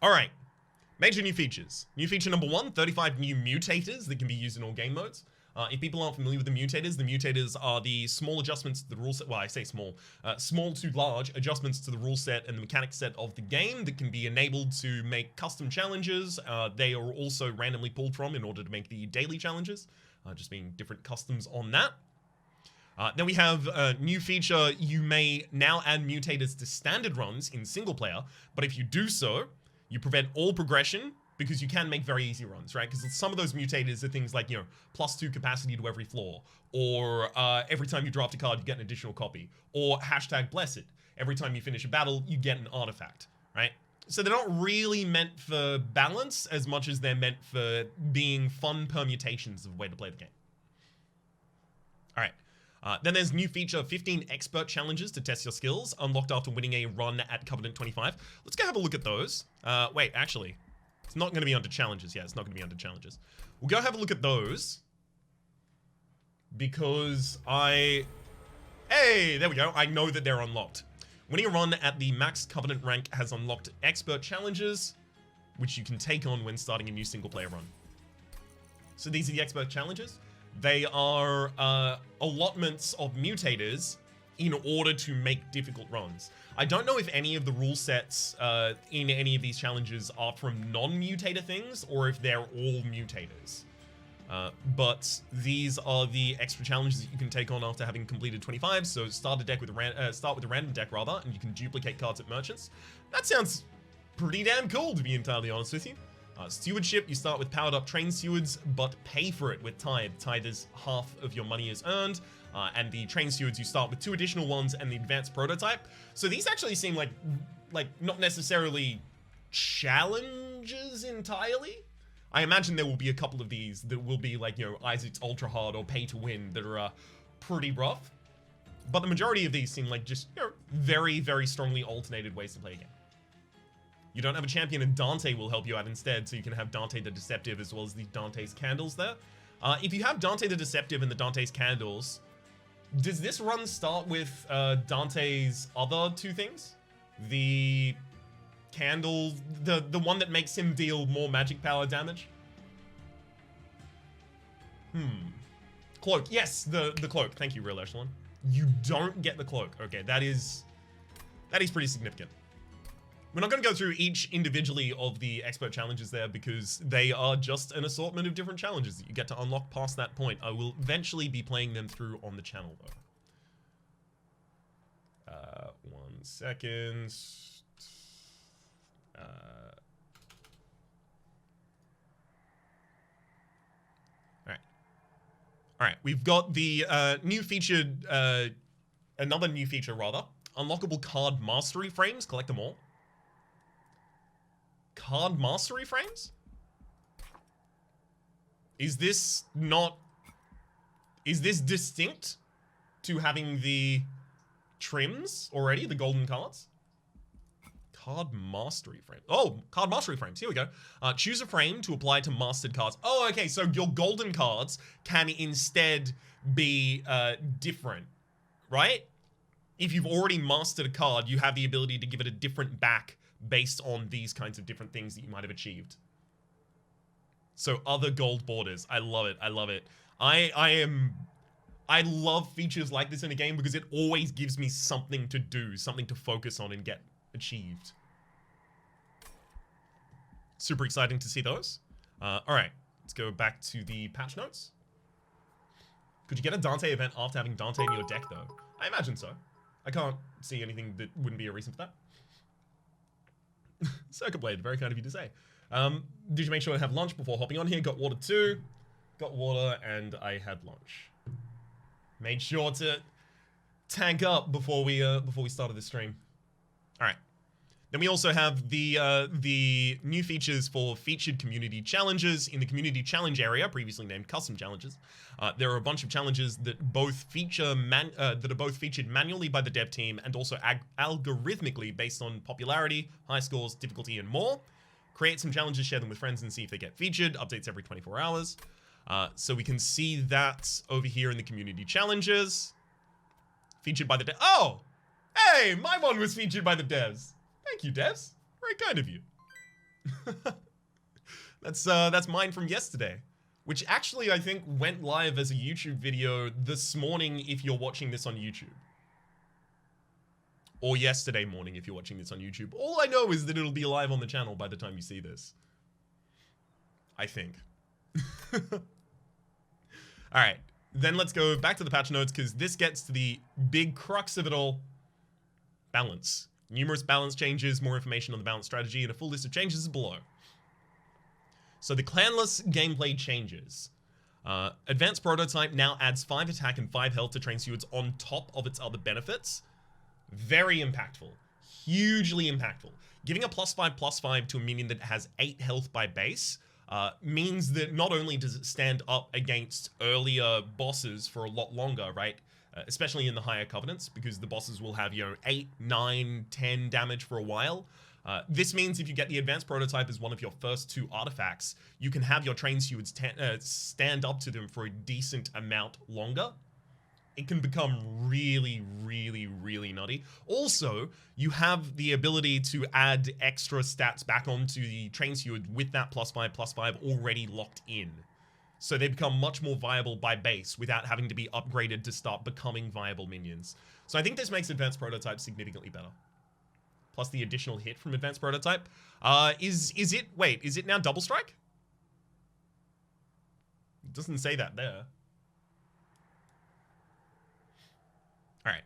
All right. Major new features. New feature number 1, 35 new mutators that can be used in all game modes. If people aren't familiar with the mutators are the small adjustments to the rule set. Well, I say small. Small to large adjustments to the rule set and the mechanic set of the game that can be enabled to make custom challenges. They are also randomly pulled from in order to make the daily challenges, just being different customs on that. Then we have a new feature. You may now add mutators to standard runs in single player, but if you do so, you prevent all progression because you can make very easy runs, right? Because some of those mutators are things like, +2 capacity to every floor, or every time you draft a card, you get an additional copy, or #blessed. Every time you finish a battle, you get an artifact, right? So they're not really meant for balance as much as they're meant for being fun permutations of a way to play the game. All right. Then there's new feature, 15 expert challenges to test your skills, unlocked after winning a run at Covenant 25. Let's go have a look at those. Wait, actually, it's not going to be under challenges. Yeah, it's not going to be under challenges. We'll go have a look at those. Because hey, there we go. I know that they're unlocked. Winning a run at the max Covenant rank has unlocked expert challenges, which you can take on when starting a new single player run. So these are the expert challenges. They are allotments of mutators in order to make difficult runs. I don't know if any of the rule sets in any of these challenges are from non-mutator things or if they're all mutators. But these are the extra challenges that you can take on after having completed 25. So start with a random deck rather, and you can duplicate cards at merchants. That sounds pretty damn cool, to be entirely honest with you. Stewardship, you start with powered up train stewards, but pay for it with Tithe. Tithe is half of your money is earned, and the train stewards, you start with 2 additional ones and the advanced prototype. So these actually seem like not necessarily challenges entirely. I imagine there will be a couple of these that will be like, Isaac's Ultra Hard or Pay to Win that are pretty rough. But the majority of these seem like just, very, very strongly alternated ways to play a game. You don't have a champion, and Dante will help you out instead, so you can have Dante the Deceptive as well as the Dante's Candles there. If you have Dante the Deceptive and the Dante's Candles, does this run start with Dante's other 2 things? The candle, the one that makes him deal more magic power damage? Cloak. Yes, the cloak. Thank you, Real Echelon. You don't get the cloak. Okay, that is pretty significant. We're not going to go through each individually of the expert challenges there because they are just an assortment of different challenges that you get to unlock past that point. I will eventually be playing them through on the channel though. 1 second. All right. We've got the new featured, another new feature rather. Unlockable card mastery frames. Collect them all. Card mastery frames? Is this distinct to having the trims already, the golden cards? Card mastery frame. Oh, card mastery frames. Here we go. Choose a frame to apply to mastered cards. Oh, okay. So your golden cards can instead be different, right? If you've already mastered a card, you have the ability to give it a different back based on these kinds of different things that you might have achieved. So other gold borders. I love it. I love it. I love features like this in a game because it always gives me something to do, something to focus on and get achieved. Super exciting to see those. All right, let's go back to the patch notes. Could you get a Dante event after having Dante in your deck though? I imagine so. I can't see anything that wouldn't be a reason for that. Circuit Blade, very kind of you to say. Did you make sure to have lunch before hopping on here? Got water too. Got water and I had lunch. Made sure to tank up before we started the stream. All right. Then we also have the new features for featured community challenges in the community challenge area, previously named custom challenges. There are a bunch of challenges that both feature that are both featured manually by the dev team and also algorithmically based on popularity, high scores, difficulty, and more. Create some challenges, share them with friends, and see if they get featured. Updates every 24 hours. So we can see that over here in the community challenges. Featured by the devs. Oh! Hey, my one was featured by the devs. Thank you, devs. Very kind of you. That's mine from yesterday, which actually I think went live as a YouTube video this morning if you're watching this on YouTube. Or yesterday morning if you're watching this on YouTube. All I know is that it'll be live on the channel by the time you see this. I think. Alright, then let's go back to the patch notes because this gets to the big crux of it all. Balance. Numerous balance changes, more information on the balance strategy, and a full list of changes is below. So the Clanless gameplay changes. Advanced Prototype now adds 5 attack and 5 health to train stewards on top of its other benefits. Very impactful. Hugely impactful. Giving a +5/+5 to a minion that has 8 health by base means that not only does it stand up against earlier bosses for a lot longer, right? Especially in the higher covenants, because the bosses will have, 8, 9, 10 damage for a while. This means if you get the Advanced Prototype as one of your first 2 artifacts, you can have your trained stewards stand up to them for a decent amount longer. It can become really, really, really nutty. Also, you have the ability to add extra stats back onto the trained steward with that +5/+5 already locked in. So they become much more viable by base without having to be upgraded to start becoming viable minions. So I think this makes Advanced Prototype significantly better. Plus the additional hit from Advanced Prototype. Is it now Double Strike? It doesn't say that there. Alright.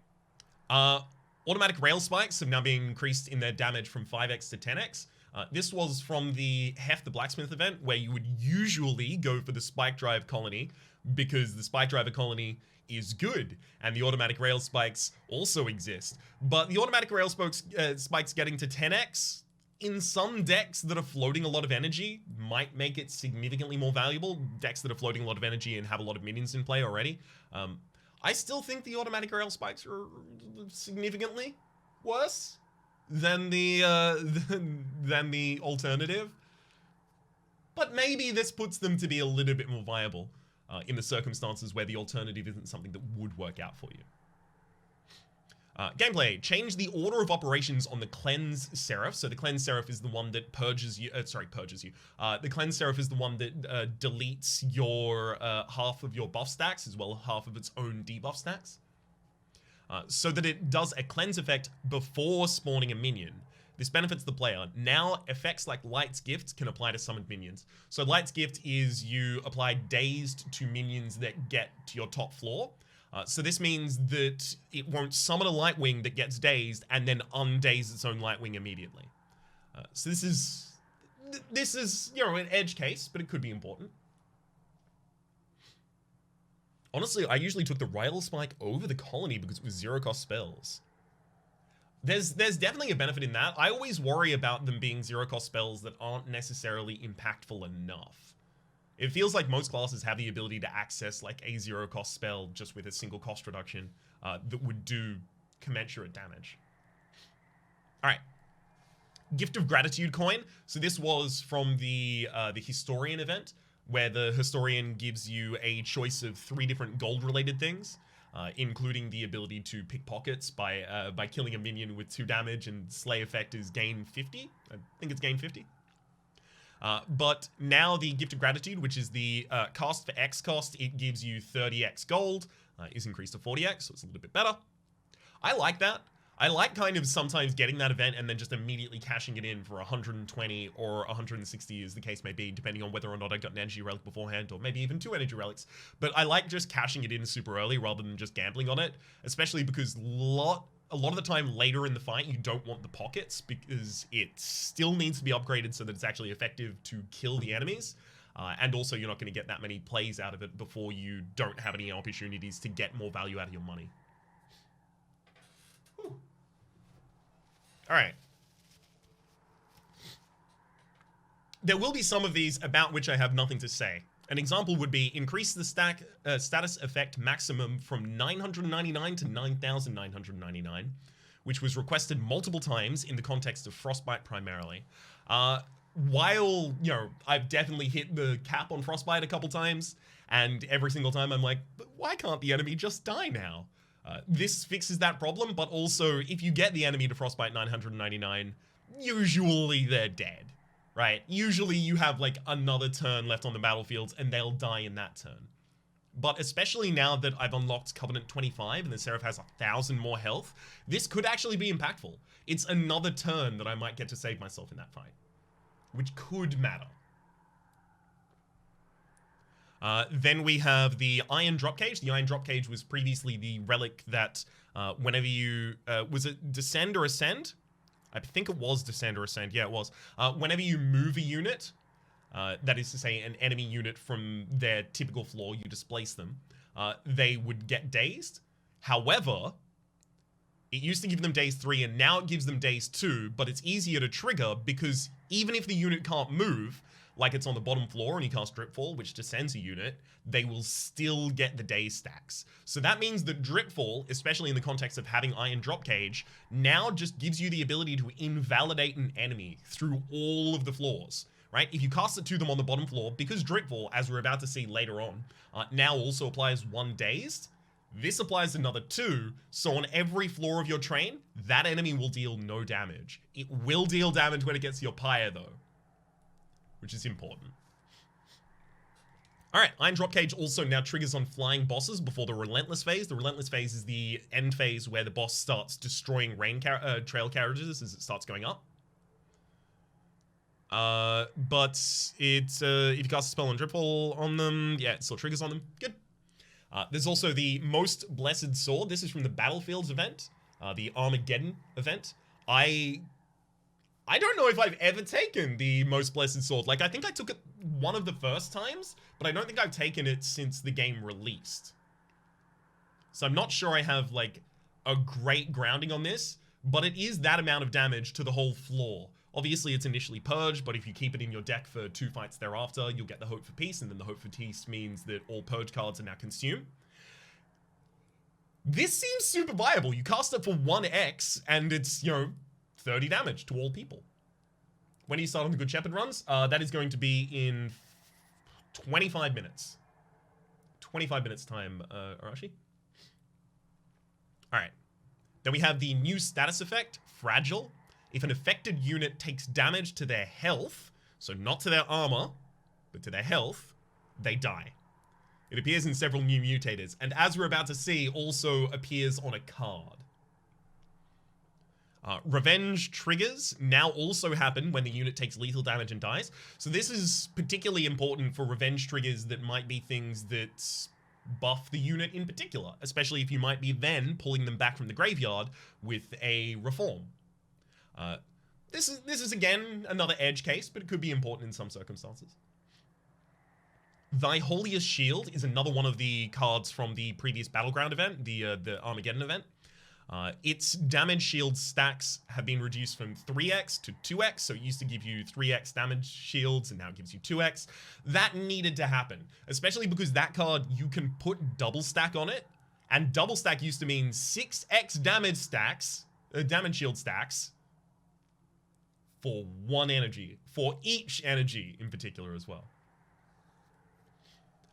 Automatic rail spikes have now been increased in their damage from 5x to 10x. This was from the Hef the Blacksmith event, where you would usually go for the Spike Drive colony, because the Spike Driver colony is good, and the automatic rail spikes also exist. But the automatic rail spikes getting to 10x, in some decks that are floating a lot of energy, might make it significantly more valuable. Decks that are floating a lot of energy and have a lot of minions in play already. I still think the automatic rail spikes are significantly worse than the alternative. But maybe this puts them to be a little bit more viable in the circumstances where the alternative isn't something that would work out for you. Gameplay. Change the order of operations on the Cleanse Seraph. So the Cleanse Seraph is the one that purges you. The Cleanse Seraph is the one that deletes your half of your buff stacks as well as half of its own debuff stacks. So that it does a cleanse effect before spawning a minion. This benefits the player. Now, effects like Light's Gift can apply to summoned minions. So Light's Gift is you apply Dazed to minions that get to your top floor. So this means that it won't summon a Lightwing that gets dazed and then undaze its own Lightwing immediately. So this is, an edge case, but it could be important. Honestly, I usually took the Rail Spike over the Colony because it was 0-cost spells. There's definitely a benefit in that. I always worry about them being 0-cost spells that aren't necessarily impactful enough. It feels like most classes have the ability to access like a 0-cost spell just with a single cost reduction that would do commensurate damage. All right. Gift of Gratitude coin. So this was from the Historian event, where the Historian gives you a choice of 3 different gold-related things, including the ability to pick pockets by killing a minion with 2 damage, and Slay effect is gain 50. I think it's gain 50. But now the Gift of Gratitude, which is the cost for X cost, it gives you 30x gold, is increased to 40x, so it's a little bit better. I like that. I like kind of sometimes getting that event and then just immediately cashing it in for 120 or 160 as the case may be, depending on whether or not I got an energy relic beforehand, or maybe even 2 energy relics. But I like just cashing it in super early rather than just gambling on it, especially because a lot of the time later in the fight, you don't want the pockets because it still needs to be upgraded so that it's actually effective to kill the enemies. And also you're not going to get that many plays out of it before you don't have any opportunities to get more value out of your money. Whew. All right. There will be some of these about which I have nothing to say. An example would be increase the status effect maximum from 999 to 9,999, which was requested multiple times in the context of Frostbite primarily. While, I've definitely hit the cap on Frostbite a couple times, and every single time I'm like, but why can't the enemy just die now? This fixes that problem, but also if you get the enemy to Frostbite 999, usually they're dead. right? Usually you have like another turn left on the battlefield and they'll die in that turn. But especially now that I've unlocked Covenant 25 and the Seraph has 1,000 more health, this could actually be impactful. It's another turn that I might get to save myself in that fight, which could matter. Then we have the Iron Drop Cage. The Iron Drop Cage was previously the relic that whenever you... was it Descend or Ascend? I think it was Descend or Ascend. Yeah, it was. Whenever you move a unit, that is to say an enemy unit from their typical floor, you displace them, they would get dazed. However, it used to give them daze 3 and now it gives them daze 2, but it's easier to trigger because even if the unit can't move, like it's on the bottom floor and you cast Dripfall, which descends a unit, they will still get the daze stacks. So that means that Dripfall, especially in the context of having Iron Drop Cage, now just gives you the ability to invalidate an enemy through all of the floors, right? If you cast it to them on the bottom floor, because Dripfall, as we're about to see later on, now also applies 1 dazed, this applies another 2, so on every floor of your train, that enemy will deal no damage. It will deal damage when it gets to your pyre though, which is important. Alright, Iron Drop Cage also now triggers on flying bosses before the Relentless phase. The Relentless phase is the end phase where the boss starts destroying trail carriages as it starts going up. But it's, if you cast a spell on Dripfall on them, yeah, it still triggers on them. Good. There's also the Most Blessed Sword. This is from the Battlefields event, the Armageddon event. I don't know if I've ever taken the Most Blessed Sword. Like, I think I took it one of the first times, but I don't think I've taken it since the game released. So I'm not sure I have, like, a great grounding on this, but it is that amount of damage to the whole floor. Obviously, it's initially purged, but if you keep it in your deck for 2 fights thereafter, you'll get the Hope for Peace, and then the Hope for Peace means that all purge cards are now consumed. This seems super viable. You cast it for 1x, and it's, you know, 30 damage to all people. When do you start on the Good Shepherd runs? That is going to be in 25 minutes. 25 minutes time, Arashi. Alright. Then we have the new status effect, Fragile. If an affected unit takes damage to their health, so not to their armor, but to their health, they die. It appears in several new mutators, and as we're about to see, also appears on a card. Revenge triggers now also happen when the unit takes lethal damage and dies. So this is particularly important for revenge triggers that might be things that buff the unit in particular, especially if you might be then pulling them back from the graveyard with a reform. This is again another edge case, but it could be important in some circumstances. Thy Holiest Shield is another one of the cards from the previous Battleground event, the Armageddon event. Its damage shield stacks have been reduced from 3x to 2x, so it used to give you 3x damage shields, and now it gives you 2x. That needed to happen, especially because that card, you can put double stack on it, and double stack used to mean 6x damage stacks, damage shield stacks, for 1 energy, for each energy in particular as well.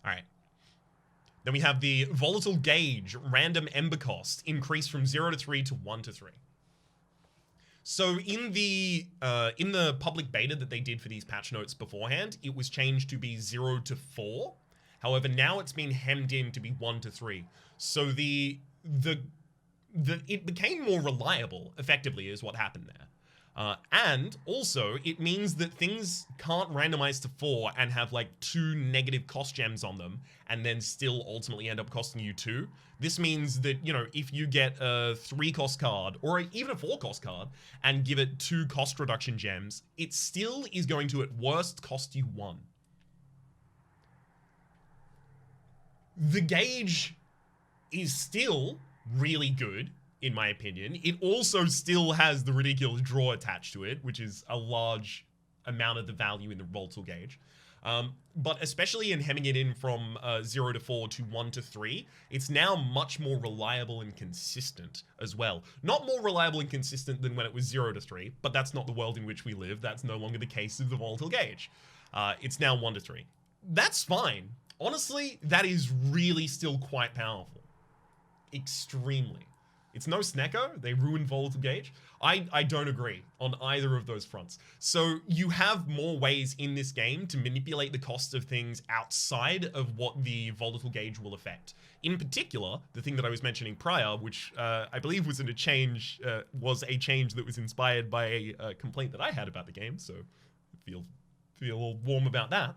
Alright. Then we have the Volatile Gauge, random Ember cost, increased from 0 to 3 to 1 to 3. So in the public beta that they did for these patch notes beforehand, it was changed to be 0 to 4. However, now it's been hemmed in to be 1 to 3. So it became more reliable, effectively, is what happened there. And also, it means that things can't randomize to 4 and have like 2 negative cost gems on them and then still ultimately end up costing you 2. This means that, you know, if you get a 3 cost card or even a 4 cost card and give it 2 cost reduction gems, it still is going to at worst cost you 1. The gauge is still really good, in my opinion. It also still has the ridiculous draw attached to it, which is a large amount of the value in the volatile gauge. But especially in hemming it in from 0 to 4 to 1 to 3, it's now much more reliable and consistent as well. Not more reliable and consistent than when it was 0 to 3, but that's not the world in which we live. That's no longer the case of the volatile gauge. It's now 1 to 3. That's fine. Honestly, that is really still quite powerful. Extremely. It's no Snecko. They ruined volatile gauge. I don't agree on either of those fronts. So you have more ways in this game to manipulate the cost of things outside of what the volatile gauge will affect. In particular, the thing that I was mentioning prior, which I believe was a change that was inspired by a complaint that I had about the game. So feel all warm about that.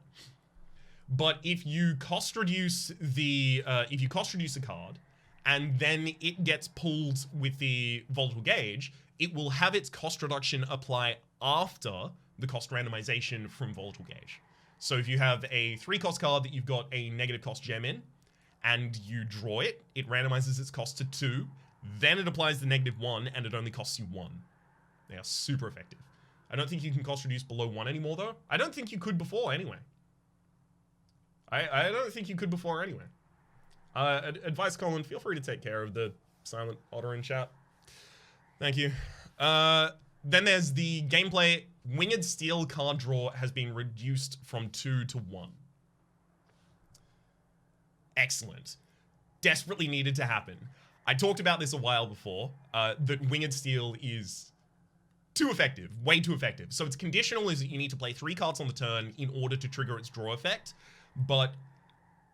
But if you cost reduce a card, and then it gets pulled with the volatile gauge, it will have its cost reduction apply after the cost randomization from volatile gauge. So if you have a 3-cost card that you've got a negative cost gem in, and you draw it, it randomizes its cost to 2, then it applies the -1, and it only costs you 1. They are super effective. I don't think you can cost reduce below 1 anymore, though. I don't think you could before, anyway. I don't think you could before, anyway. Advice, Colin, feel free to take care of the silent otter in chat. Thank you. Then there's the gameplay. Winged Steel card draw has been reduced from 2 to 1. Excellent. Desperately needed to happen. I talked about this a while before, that Winged Steel is too effective, way too effective. So its conditional is that you need to play 3 cards on the turn in order to trigger its draw effect, but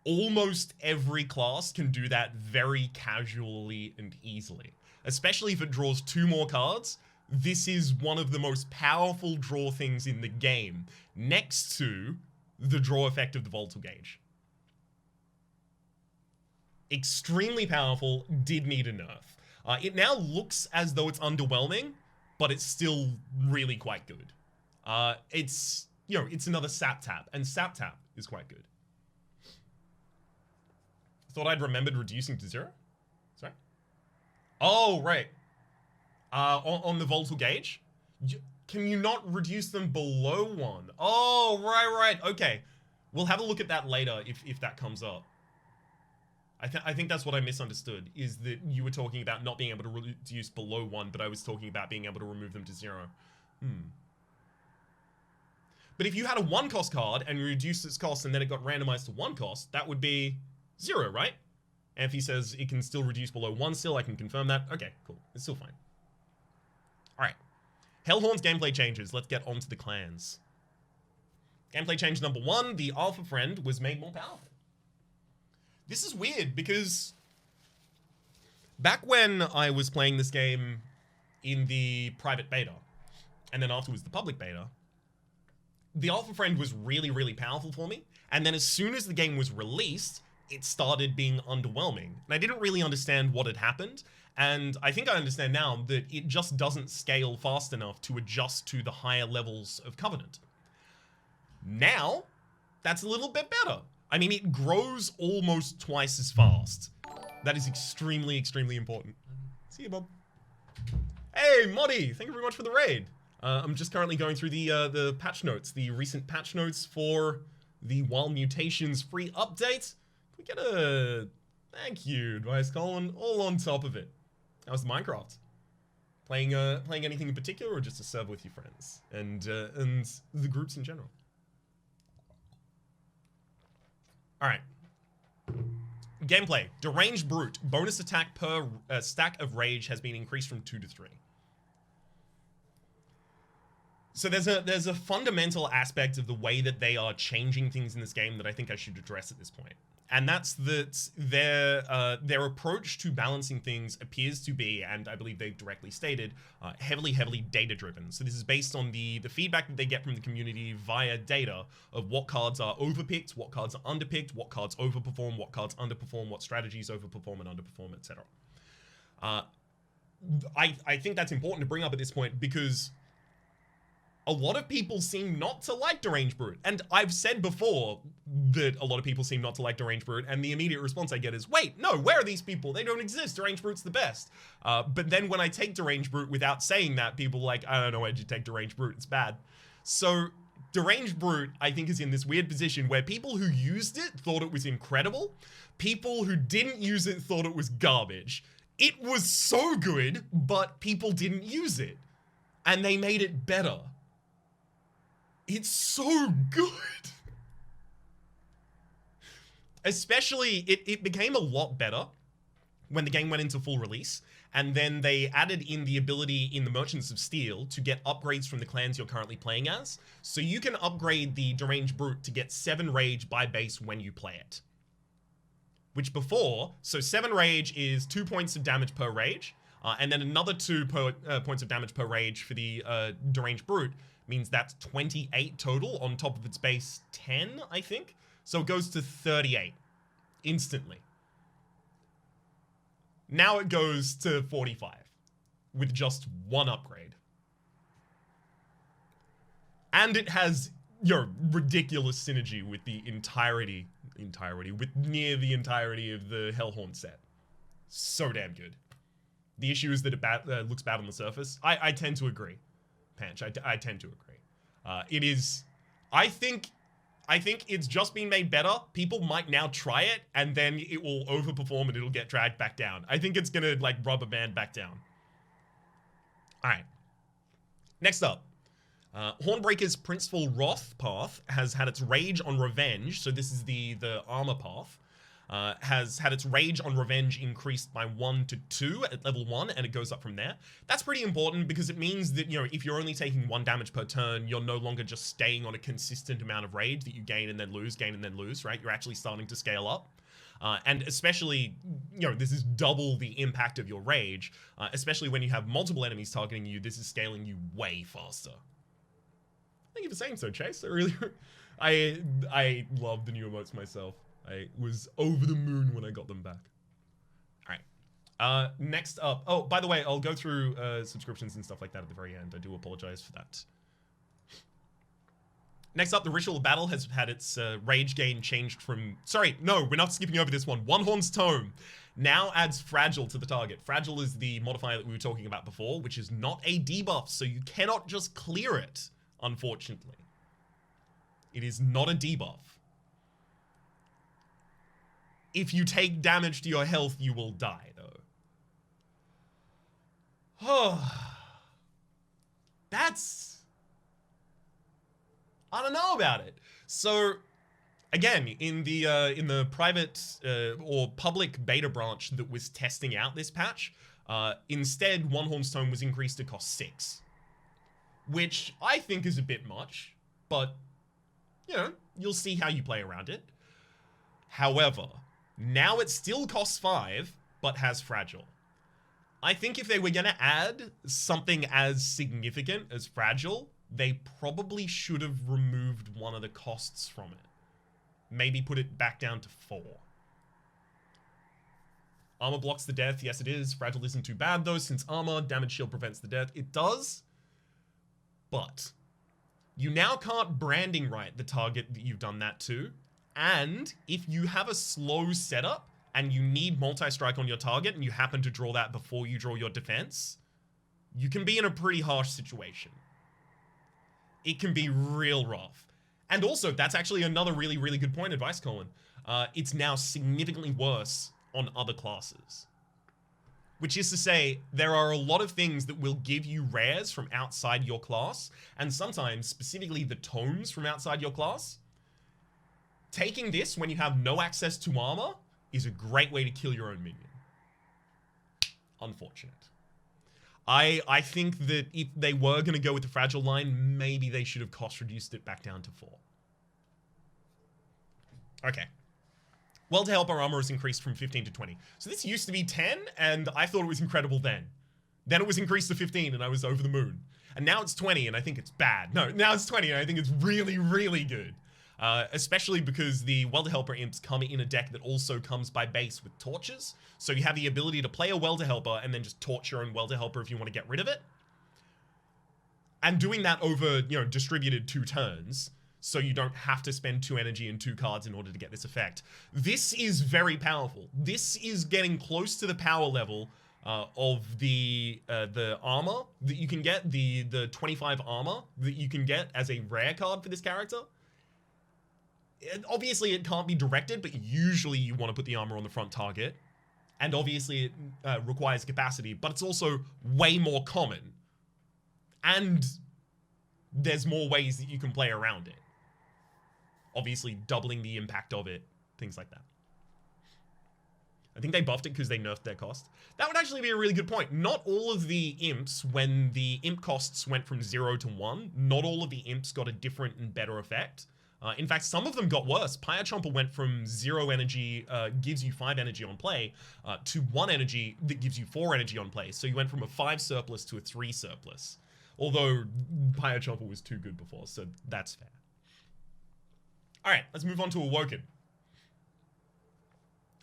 almost every class can do that very casually and easily. Especially if it draws 2 more cards. This is one of the most powerful draw things in the game, next to the draw effect of the volatile gauge. Extremely powerful, did need a nerf. It now looks as though it's underwhelming, but it's still really quite good. It's another sap tap, and sap tap is quite good. Thought I'd remembered reducing to 0? Sorry? Oh, right. On the volatile gauge? Can you not reduce them below 1? Oh, right. Okay. We'll have a look at that later if that comes up. I think that's what I misunderstood, is that you were talking about not being able to reduce below 1, but I was talking about being able to remove them to 0. But if you had a 1-cost card and you reduced its cost and then it got randomized to 1 cost, that would be 0, right? And if he says it can still reduce below 1 still, I can confirm that. Okay, cool. It's still fine. Alright. Hellhorned's gameplay changes. Let's get on to the clans. Gameplay change number 1, the Alpha Friend was made more powerful. This is weird because back when I was playing this game in the private beta, and then afterwards the public beta, the Alpha Friend was really, really powerful for me. And then as soon as the game was released, it started being underwhelming. And I didn't really understand what had happened. And I think I understand now that it just doesn't scale fast enough to adjust to the higher levels of Covenant. Now, that's a little bit better. I mean, it grows almost twice as fast. That is extremely, extremely important. See you, Bob. Hey, Moddy, thank you very much for the raid. I'm just currently going through the patch notes, the recent patch notes for the Wild Mutations free update. Can we get a thank you, Advice Colin, all on top of it. How's the Minecraft? Playing anything in particular, or just a server with your friends and the groups in general? Alright. Gameplay. Deranged Brute. Bonus attack per stack of rage has been increased from 2 to 3. So there's a fundamental aspect of the way that they are changing things in this game that I think I should address at this point. And that's that their approach to balancing things appears to be, and I believe they've directly stated, heavily data-driven. So this is based on the feedback that they get from the community via data of what cards are overpicked, what cards are underpicked, what cards overperform, what cards underperform, what strategies overperform and underperform, etc. I think that's important to bring up at this point because a lot of people seem not to like Deranged Brute. And I've said before that a lot of people seem not to like Deranged Brute, and the immediate response I get is, wait, no, where are these people? They don't exist. Deranged Brute's the best. But then when I take Deranged Brute without saying that, people are like, I don't know, why'd you take Deranged Brute? It's bad. So Deranged Brute, I think, is in this weird position where people who used it thought it was incredible. People who didn't use it thought it was garbage. It was so good, but people didn't use it. And they made it better. It's so good. Especially, it became a lot better when the game went into full release. And then they added in the ability in the Merchants of Steel to get upgrades from the clans you're currently playing as. So you can upgrade the Deranged Brute to get 7 rage by base when you play it. Which before, so 7 rage is 2 points of damage per rage, and then another 2 points of damage per rage for the Deranged Brute means that's 28 total on top of its base 10, I think. So it goes to 38 instantly. Now it goes to 45 with just 1 upgrade. And it has, ridiculous synergy with the with near the entirety of the Hellhorned set. So damn good. The issue is that it looks bad on the surface. I tend to agree, Panch. I tend to agree. It is, I think it's just been made better. People might now try it, and then it will overperform and it'll get dragged back down. I think it's gonna, like, rubber band back down. Alright. Next up. Hornbreaker's Princeful Wrath path has had its Rage on Revenge, so this is the armor path, has had its Rage on Revenge increased by 1 to 2 at level 1, and it goes up from there. That's pretty important because it means that, if you're only taking 1 damage per turn, you're no longer just staying on a consistent amount of rage that you gain and then lose, right? You're actually starting to scale up. And especially, this is double the impact of your rage, especially when you have multiple enemies targeting you, this is scaling you way faster. Thank you for saying so, Chase. I love the new emotes myself. I was over the moon when I got them back. Alright. Next up. Oh, by the way, I'll go through subscriptions and stuff like that at the very end. I do apologize for that. Next up, the Ritual of Battle has had its rage gain changed from... Sorry, no, we're not skipping over this one. One Horn's Tome now adds Fragile to the target. Fragile is the modifier that we were talking about before, which is not a debuff, so you cannot just clear it, unfortunately. It is not a debuff. If you take damage to your health, you will die, though. Oh, that's... I don't know about it. So, again, in the private or public beta branch that was testing out this patch, instead, One Horn's Tome was increased to cost 6. Which I think is a bit much, but, you'll see how you play around it. However, now it still costs 5, but has Fragile. I think if they were gonna add something as significant as Fragile, they probably should have removed one of the costs from it. Maybe put it back down to 4. Armor blocks the death. Yes, it is. Fragile isn't too bad, though, since armor, damage shield prevents the death. It does, but you now can't branding right the target that you've done that to, and if you have a slow setup and you need multi-strike on your target and you happen to draw that before you draw your defense, you can be in a pretty harsh situation. It can be real rough. And also, that's actually another really, really good point, advice, Colin. It's now significantly worse on other classes. Which is to say, there are a lot of things that will give you rares from outside your class, and sometimes, specifically the tomes from outside your class. Taking this when you have no access to armor is a great way to kill your own minion. Unfortunate. I think that if they were going to go with the Fragile line, maybe they should have cost reduced it back down to 4. Okay. Welder Helper armor is increased from 15 to 20. So this used to be 10, and I thought it was incredible then. Then it was increased to 15, and I was over the moon. And now it's 20, and I think it's bad. No, now it's 20, and I think it's really, really good. Especially because the Welder Helper imps come in a deck that also comes by base with torches. So you have the ability to play a Welder Helper and then just torch your own Welder Helper if you want to get rid of it. And doing that over, distributed 2 turns, so you don't have to spend 2 energy and 2 cards in order to get this effect. This is very powerful. This is getting close to the power level of the armor that you can get, the 25 armor that you can get as a rare card for this character. Obviously, it can't be directed, but usually you want to put the armor on the front target. And obviously, it requires capacity, but it's also way more common. And there's more ways that you can play around it. Obviously, doubling the impact of it, things like that. I think they buffed it because they nerfed their cost. That would actually be a really good point. Not all of the imps, when the imp costs went from 0 to 1, not all of the imps got a different and better effect. In fact, some of them got worse. Pyre Chomper went from 0 energy, gives you 5 energy on play, to 1 energy that gives you 4 energy on play. So you went from a 5 surplus to a 3 surplus. Although Pyre Chomper was too good before, so that's fair. Alright, let's move on to Awoken.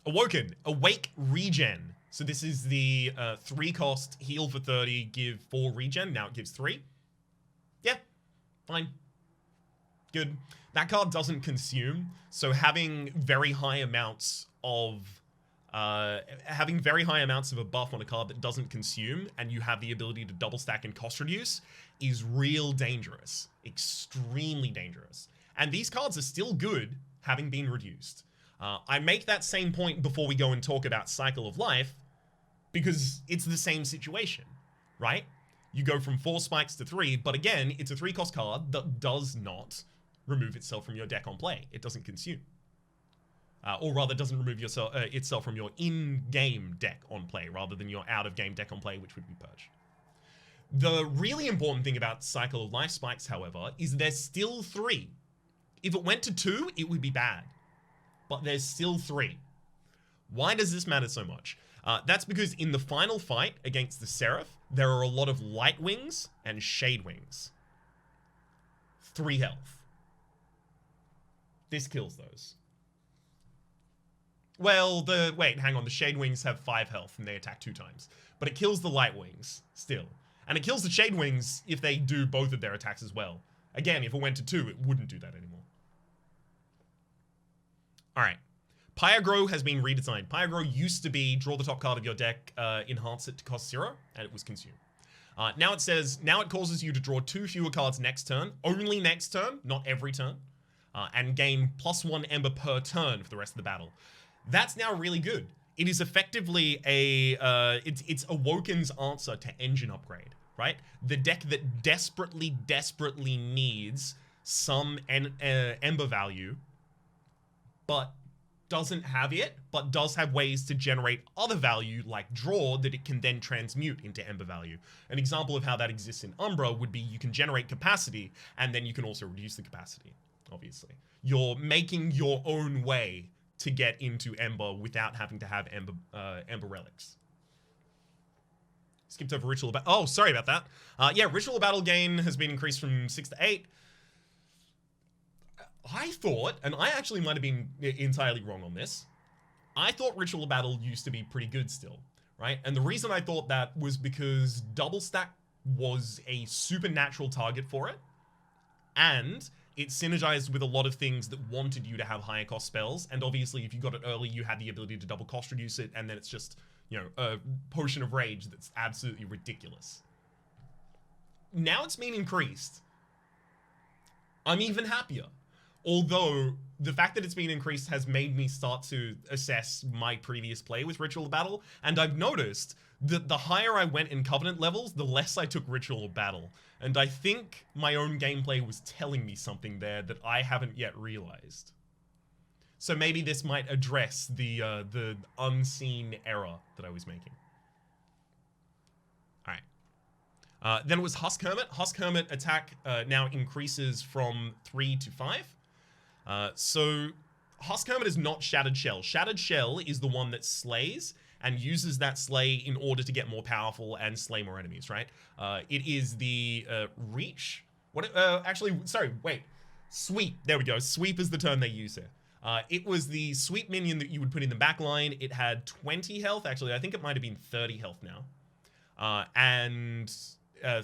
Awoken, Awake Regen. So this is the 3 cost, heal for 30, give 4 regen. Now it gives 3. Yeah, fine. Good. That card doesn't consume, so having very high amounts of a buff on a card that doesn't consume, and you have the ability to double stack and cost reduce, is real dangerous. Extremely dangerous. And these cards are still good, having been reduced. I make that same point before we go and talk about Cycle of Life, because it's the same situation, right? You go from 4 spikes to 3, but again, it's a 3 cost card that does not remove itself from your deck on play. It doesn't consume. Or rather, doesn't remove itself from your in-game deck on play, rather than your out-of-game deck on play, which would be purged. The really important thing about Cycle of Life spikes, however, is there's still 3. If it went to 2, it would be bad. But there's still 3. Why does this matter so much? That's because in the final fight against the Seraph, there are a lot of Light Wings and Shade Wings. 3 health. This kills those. Well, wait, hang on. The Shade Wings have 5 health and they attack 2 times. But it kills the Light Wings, still. And it kills the Shade Wings if they do both of their attacks as well. Again, if it went to 2, it wouldn't do that anymore. Alright. Pyre has been redesigned. Pyre used to be draw the top card of your deck, enhance it to cost 0, and it was consumed. Now it causes you to draw 2 fewer cards next turn. Only next turn, not every turn. And gain +1 Ember per turn for the rest of the battle. That's now really good. It is effectively it's Awoken's answer to engine upgrade, right? The deck that desperately needs some Ember value, but doesn't have it, but does have ways to generate other value like draw that it can then transmute into Ember value. An example of how that exists in Umbra would be you can generate capacity and then you can also reduce the capacity. Obviously, you're making your own way to get into Ember without having to have Ember relics. Skipped over Ritual Battle. Oh, sorry about that. Yeah, Ritual Battle gain has been increased from 6 to 8. I thought, and I actually might have been entirely wrong on this, I thought Ritual Battle used to be pretty good still, right? And the reason I thought that was because Double Stack was a supernatural target for it, and it synergized with a lot of things that wanted you to have higher cost spells, and obviously if you got it early, you had the ability to double cost reduce it, and then it's just, you know, a potion of rage that's absolutely ridiculous. Now it's been increased. I'm even happier. Although, the fact that it's been increased has made me start to assess my previous play with Ritual Battle, and I've noticed that the higher I went in Covenant levels, the less I took Ritual Battle. And I think my own gameplay was telling me something there that I haven't yet realized. So maybe this might address the unseen error that I was making. Alright. Then it was Husk Hermit. Husk Hermit attack now increases from 3 to 5. So Husk Hermit is not Shattered Shell. Shattered Shell is the one that slays and uses that slay in order to get more powerful and slay more enemies, right? It is the Reach. Sweep. There we go. Sweep is the term they use here. It was the sweep minion that you would put in the back line. It had 20 health. Actually, I think it might have been 30 health now. And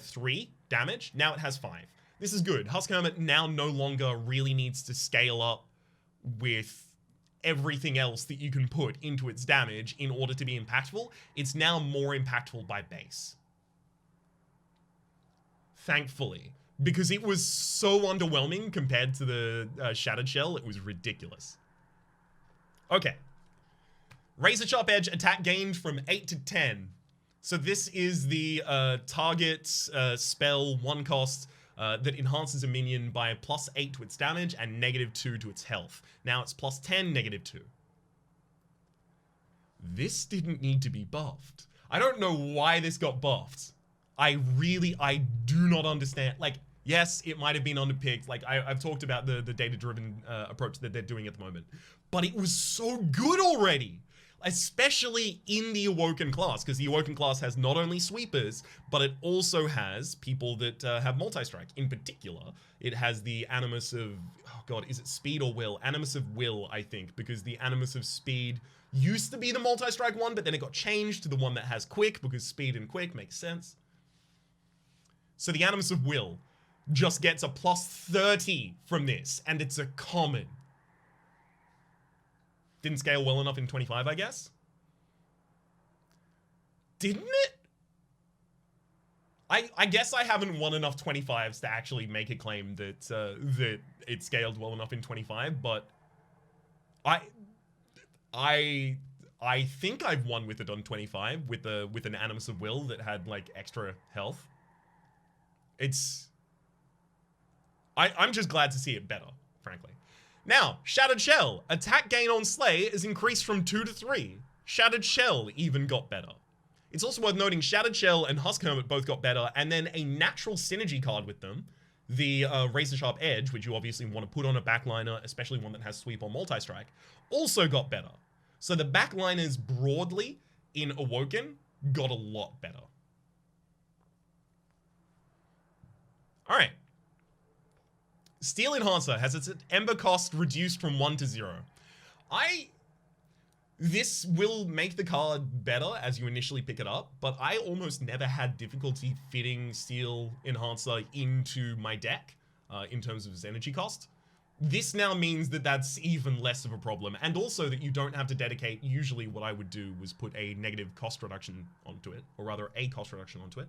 3 damage. Now it has 5. This is good. Husk Hermit now no longer really needs to scale up with everything else that you can put into its damage in order to be impactful. It's now more impactful by base. Thankfully. Because it was so underwhelming compared to the Shattered Shell, it was ridiculous. Okay. Razor Sharp Edge attack gained from 8 to 10. So this is the target spell 1 cost that enhances a minion by +8 to its damage and -2 to its health. Now it's +10, -2. this didn't need to be buffed. I don't know why this got buffed. I do not understand. Like, yes, it might have been underpicked. Like, I've talked about the data-driven approach that they're doing at the moment. But it was so good already. Especially in the Awoken class, because the Awoken class has not only sweepers, but it also has people that have multi-strike. In particular, it has the Animus of, oh god, is it speed or will? Animus of will, I think, because the Animus of speed used to be the multi-strike one, but then it got changed to the one that has quick, because speed and quick makes sense. So the Animus of will just gets a plus 30 from this, and it's a common. Didn't scale well enough in 25, I guess. Didn't it? I guess I haven't won enough 25s to actually make a claim that that it scaled well enough in 25, but I think I've won with it on 25 with an Animus of Will that had like extra health. I'm just glad to see it better, frankly. Now, Shattered Shell. Attack gain on Slay is increased from 2 to 3. Shattered Shell even got better. It's also worth noting Shattered Shell and Husk Hermit both got better, and then a natural synergy card with them, the Razor Sharp Edge, which you obviously want to put on a backliner, especially one that has sweep or multi-strike, also got better. So the backliners broadly in Awoken got a lot better. Alright. Steel Enhancer has its Ember cost reduced from 1 to 0. This will make the card better as you initially pick it up, but I almost never had difficulty fitting Steel Enhancer into my deck in terms of its energy cost. This now means that that's even less of a problem, and also that you don't have to dedicate. Usually what I would do was put a negative cost reduction onto it, or rather a cost reduction onto it.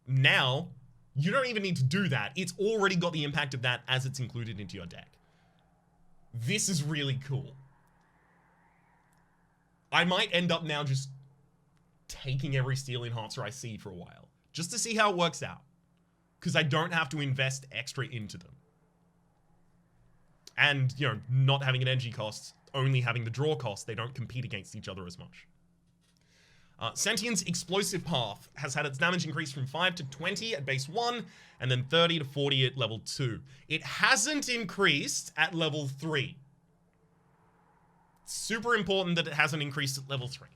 Now, you don't even need to do that. It's already got the impact of that as it's included into your deck. This is really cool. I might end up now just taking every Steel Enhancer I see for a while, just to see how it works out, because I don't have to invest extra into them. And, you know, not having an energy cost, only having the draw cost, they don't compete against each other as much. Sentient's Explosive Path has had its damage increased from 5 to 20 at base 1, and then 30 to 40 at level 2. It hasn't increased at level 3. Super important that it hasn't increased at level 3.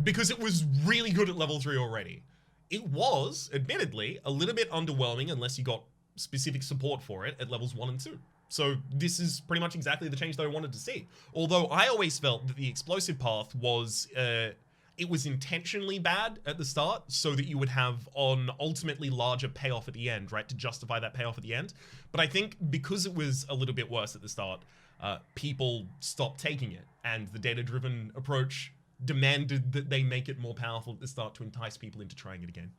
Because it was really good at level 3 already. It was, admittedly, a little bit underwhelming unless you got specific support for it at levels 1 and 2. So this is pretty much exactly the change that I wanted to see. Although I always felt that the Explosive Path was, it was intentionally bad at the start so that you would have an ultimately larger payoff at the end, right? To justify that payoff at the end. But I think because it was a little bit worse at the start, people stopped taking it. And the data-driven approach demanded that they make it more powerful at the start to entice people into trying it again.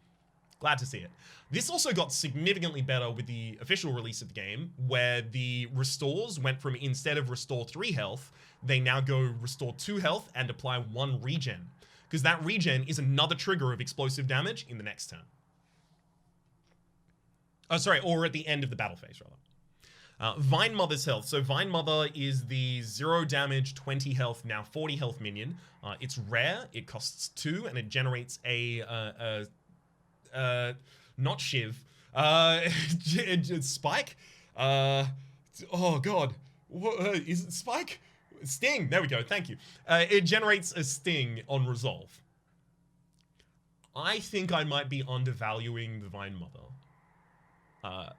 Glad to see it. This also got significantly better with the official release of the game, where the restores went from, instead of restore 3 health, they now go restore 2 health and apply 1 regen. Because that regen is another trigger of explosive damage in the next turn. Oh, sorry, or at the end of the battle phase, rather. Vine Mother's health. So Vine Mother is the 0 damage, 20 health, now 40 health minion. It's rare, it costs 2, and it generates not Shiv, Spike? Oh god, what, is it Spike? Sting, there we go, thank you. It generates a Sting on resolve. I think I might be undervaluing the Vine Mother.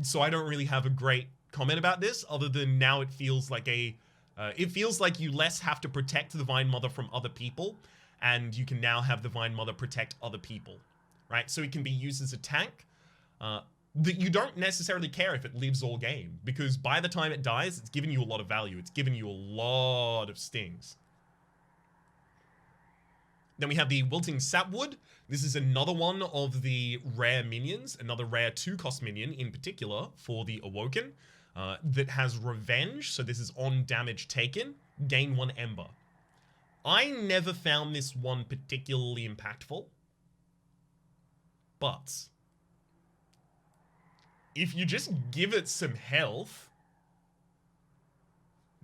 So I don't really have a great comment about this, other than now it feels like it feels like you less have to protect the Vine Mother from other people, and you can now have the Vine Mother protect other people. Right, so it can be used as a tank that you don't necessarily care if it lives all game, because by the time it dies, it's giving you a lot of value. It's giving you a lot of stings. Then we have the Wilting Sapwood. This is another one of the rare minions, another rare 2-cost minion in particular for the Awoken, that has Revenge, so this is on damage taken, gain 1 Ember. I never found this one particularly impactful. But if you just give it some health,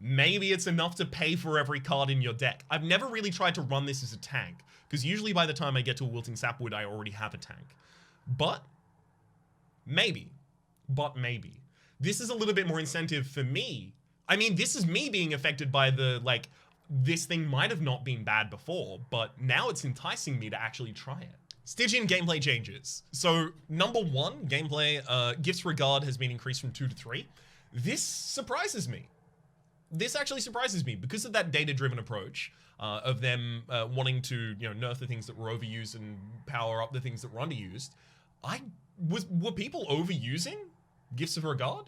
Maybe it's enough to pay for every card in your deck. I've never really tried to run this as a tank, because usually by the time I get to a Wilting Sapwood, I already have a tank. But maybe. This is a little bit more incentive for me. I mean, this is me being affected by the, like, this thing might have not been bad before, but now it's enticing me to actually try it. Stygian gameplay changes. So, number one, gameplay, Gifts Regard has been increased from 2 to 3. This surprises me. This actually surprises me because of that data-driven approach of them wanting to, you know, nerf the things that were overused and power up the things that were underused. Were people overusing Gifts of Regard?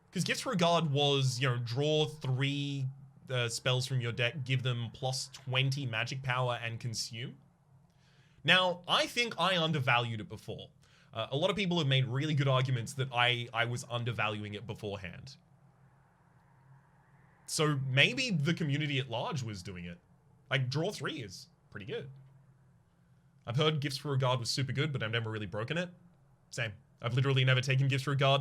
Because Gifts of Regard was, you know, draw 3 spells from your deck, give them plus 20 magic power and consume. Now, I think I undervalued it before. A lot of people have made really good arguments that I was undervaluing it beforehand. So maybe the community at large was doing it. Like, draw 3 is pretty good. I've heard Gifts for Regard was super good, but I've never really broken it. Same. I've literally never taken Gifts for Regard.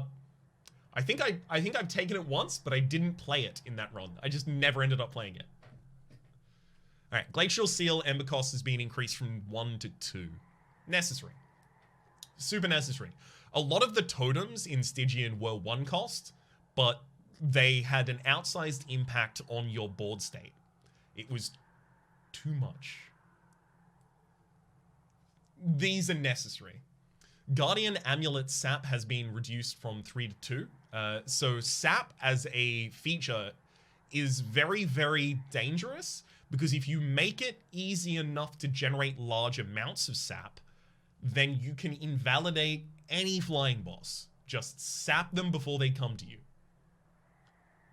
I think I've taken it once, but I didn't play it in that run. I just never ended up playing it. Alright, Glacial Seal Ember cost has been increased from 1 to 2. Necessary. Super necessary. A lot of the totems in Stygian were 1 cost, but they had an outsized impact on your board state. It was too much. These are necessary. Guardian Amulet Sap has been reduced from 3 to 2. So Sap as a feature is very, very dangerous because if you make it easy enough to generate large amounts of Sap, then you can invalidate any flying boss. Just sap them before they come to you.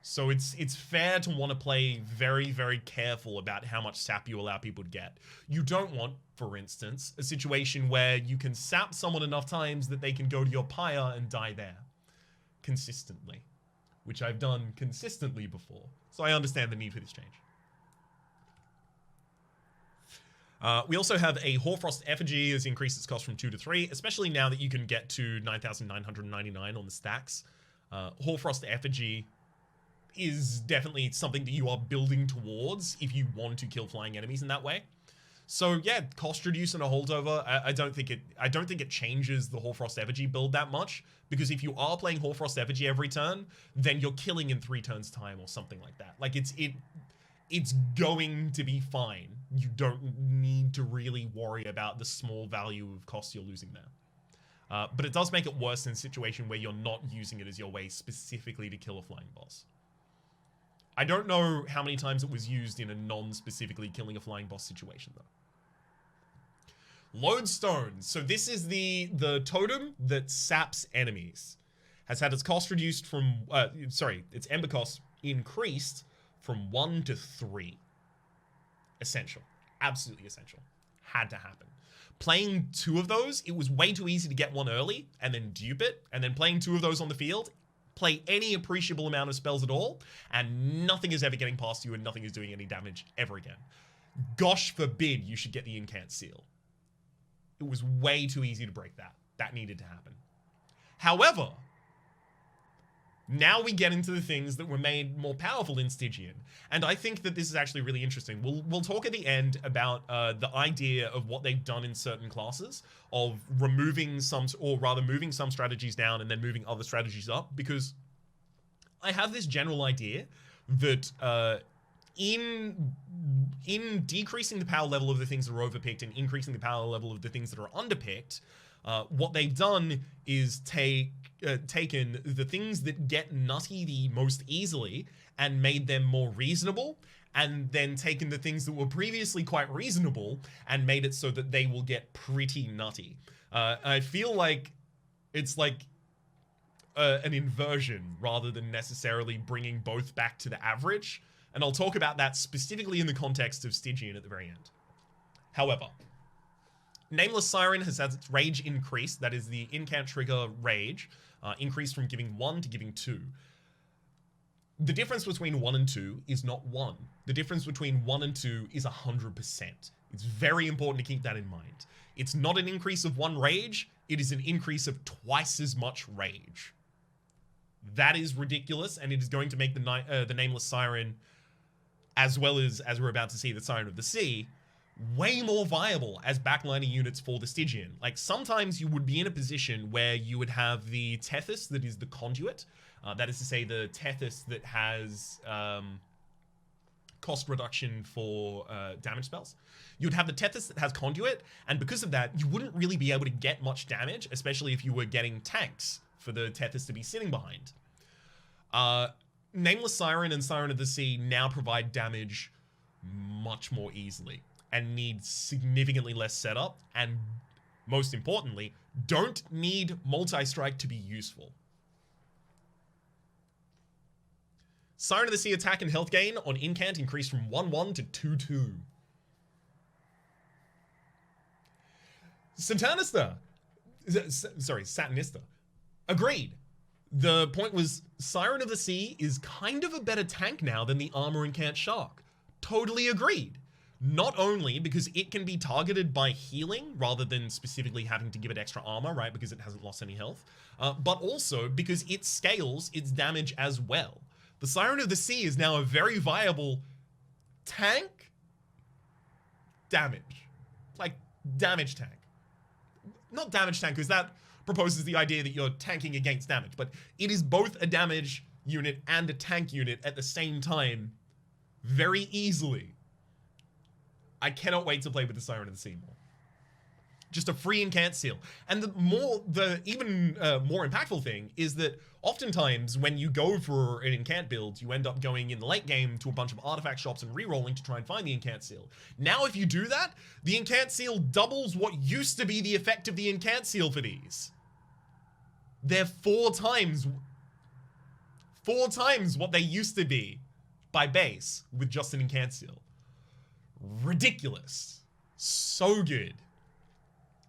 So it's fair to want to play very, very careful about how much sap you allow people to get. You don't want, for instance, a situation where you can sap someone enough times that they can go to your pyre and die there. Consistently. Which I've done consistently before. So I understand the need for this change. We also have a Hoarfrost Effigy has increased its cost from 2 to 3, especially now that you can get to 9,999 on the stacks. Hoarfrost Effigy is definitely something that you are building towards if you want to kill flying enemies in that way. So yeah, cost reduce and a holdover. I don't think it changes the Hoarfrost Effigy build that much, because if you are playing Hoarfrost Effigy every turn, then you're killing in 3 turns time or something like that. Like it's going to be fine. You don't need to really worry about the small value of cost you're losing there. But it does make it worse in a situation where you're not using it as your way specifically to kill a flying boss. I don't know how many times it was used in a non-specifically killing a flying boss situation, though. Lodestones. So this is the totem that saps enemies. Has had its cost reduced from... its ember cost increased from 1 to 3. Essential. Absolutely essential. Had to happen. Playing 2 of those, it was way too easy to get one early and then dupe it. And then playing 2 of those on the field, play any appreciable amount of spells at all, and nothing is ever getting past you and nothing is doing any damage ever again. Gosh forbid you should get the Incant Seal. It was way too easy to break that. That needed to happen. However, now we get into the things that were made more powerful in Stygian, and I think that this is actually really interesting. We'll talk at the end about the idea of what they've done in certain classes, of removing some, or rather moving some strategies down and then moving other strategies up, because I have this general idea that in decreasing the power level of the things that are overpicked and increasing the power level of the things that are underpicked, what they've done is taken the things that get nutty the most easily and made them more reasonable, and then taken the things that were previously quite reasonable and made it so that they will get pretty nutty. I feel like it's like an inversion rather than necessarily bringing both back to the average, and I'll talk about that specifically in the context of Stygian at the very end. However, Nameless Siren has had its rage increased. That is the incant trigger rage, increased from giving 1 to giving 2. The difference between 1 and 2 is not 1. The difference between 1 and 2 is 100%. It's very important to keep that in mind. It's not an increase of 1 rage, it is an increase of twice as much rage. That is ridiculous, and it is going to make the Nameless Siren, as well as we're about to see the Siren of the Sea, way more viable as backliner units for the Stygian. Like, sometimes you would be in a position where you would have the Tethys that is the conduit. That is to say, the Tethys that has cost reduction for damage spells. You'd have the Tethys that has conduit, and because of that, you wouldn't really be able to get much damage, especially if you were getting tanks for the Tethys to be sitting behind. Nameless Siren and Siren of the Sea now provide damage much more easily and need significantly less setup, and most importantly, don't need multi-strike to be useful. Siren of the Sea attack and health gain on incant increased from 1-1 to 2-2. Satanista. Sorry, Satanista. Agreed. The point was, Siren of the Sea is kind of a better tank now than the Armor Incant Shark. Totally agreed. Not only because it can be targeted by healing rather than specifically having to give it extra armor, right, because it hasn't lost any health, but also because it scales its damage as well. The Siren of the Sea is now a very viable tank damage. Like, damage tank. Not damage tank, because that proposes the idea that you're tanking against damage, but it is both a damage unit and a tank unit at the same time very easily. I cannot wait to play with the Siren of the Sea more. Just a free incant seal. And the even more impactful thing is that oftentimes when you go for an incant build, you end up going in the late game to a bunch of artifact shops and re-rolling to try and find the incant seal. Now if you do that, the incant seal doubles what used to be the effect of the incant seal for these. They're 4 times what they used to be by base with just an incant seal. Ridiculous. So good.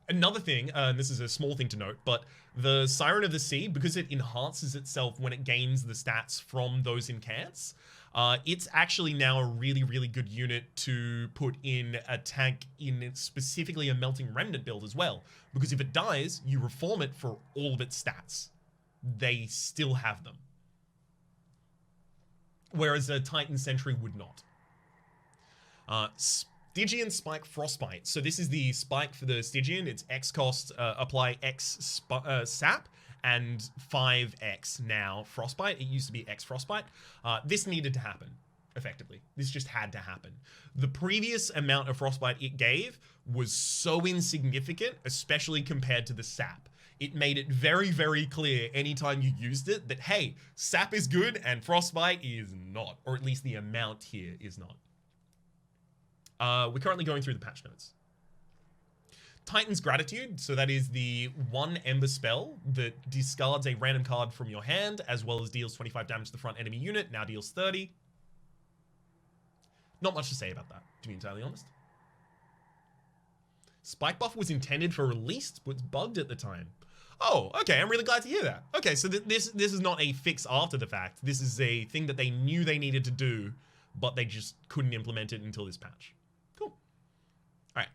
Another thing, and this is a small thing to note, but the Siren of the Sea, because it enhances itself when it gains the stats from those incants, it's actually now a really, really good unit to put in a tank in specifically a Melting Remnant build as well. Because if it dies, you reform it for all of its stats. They still have them. Whereas a Titan Sentry would not. Stygian Spike Frostbite. So this is the spike for the Stygian. It's X cost, apply X sap, and 5X now Frostbite. It used to be X Frostbite. This needed to happen, effectively. This just had to happen. The previous amount of Frostbite it gave was so insignificant, especially compared to the sap. It made it very, very clear anytime you used it that, hey, sap is good and Frostbite is not, or at least the amount here is not. We're currently going through the patch notes. Titan's Gratitude, so that is the 1 Ember spell that discards a random card from your hand, as well as deals 25 damage to the front enemy unit, now deals 30. Not much to say about that, to be entirely honest. Spike buff was intended for release, but it's bugged at the time. Oh, okay, I'm really glad to hear that. Okay, so this is not a fix after the fact. This is a thing that they knew they needed to do, but they just couldn't implement it until this patch. Cool. All right.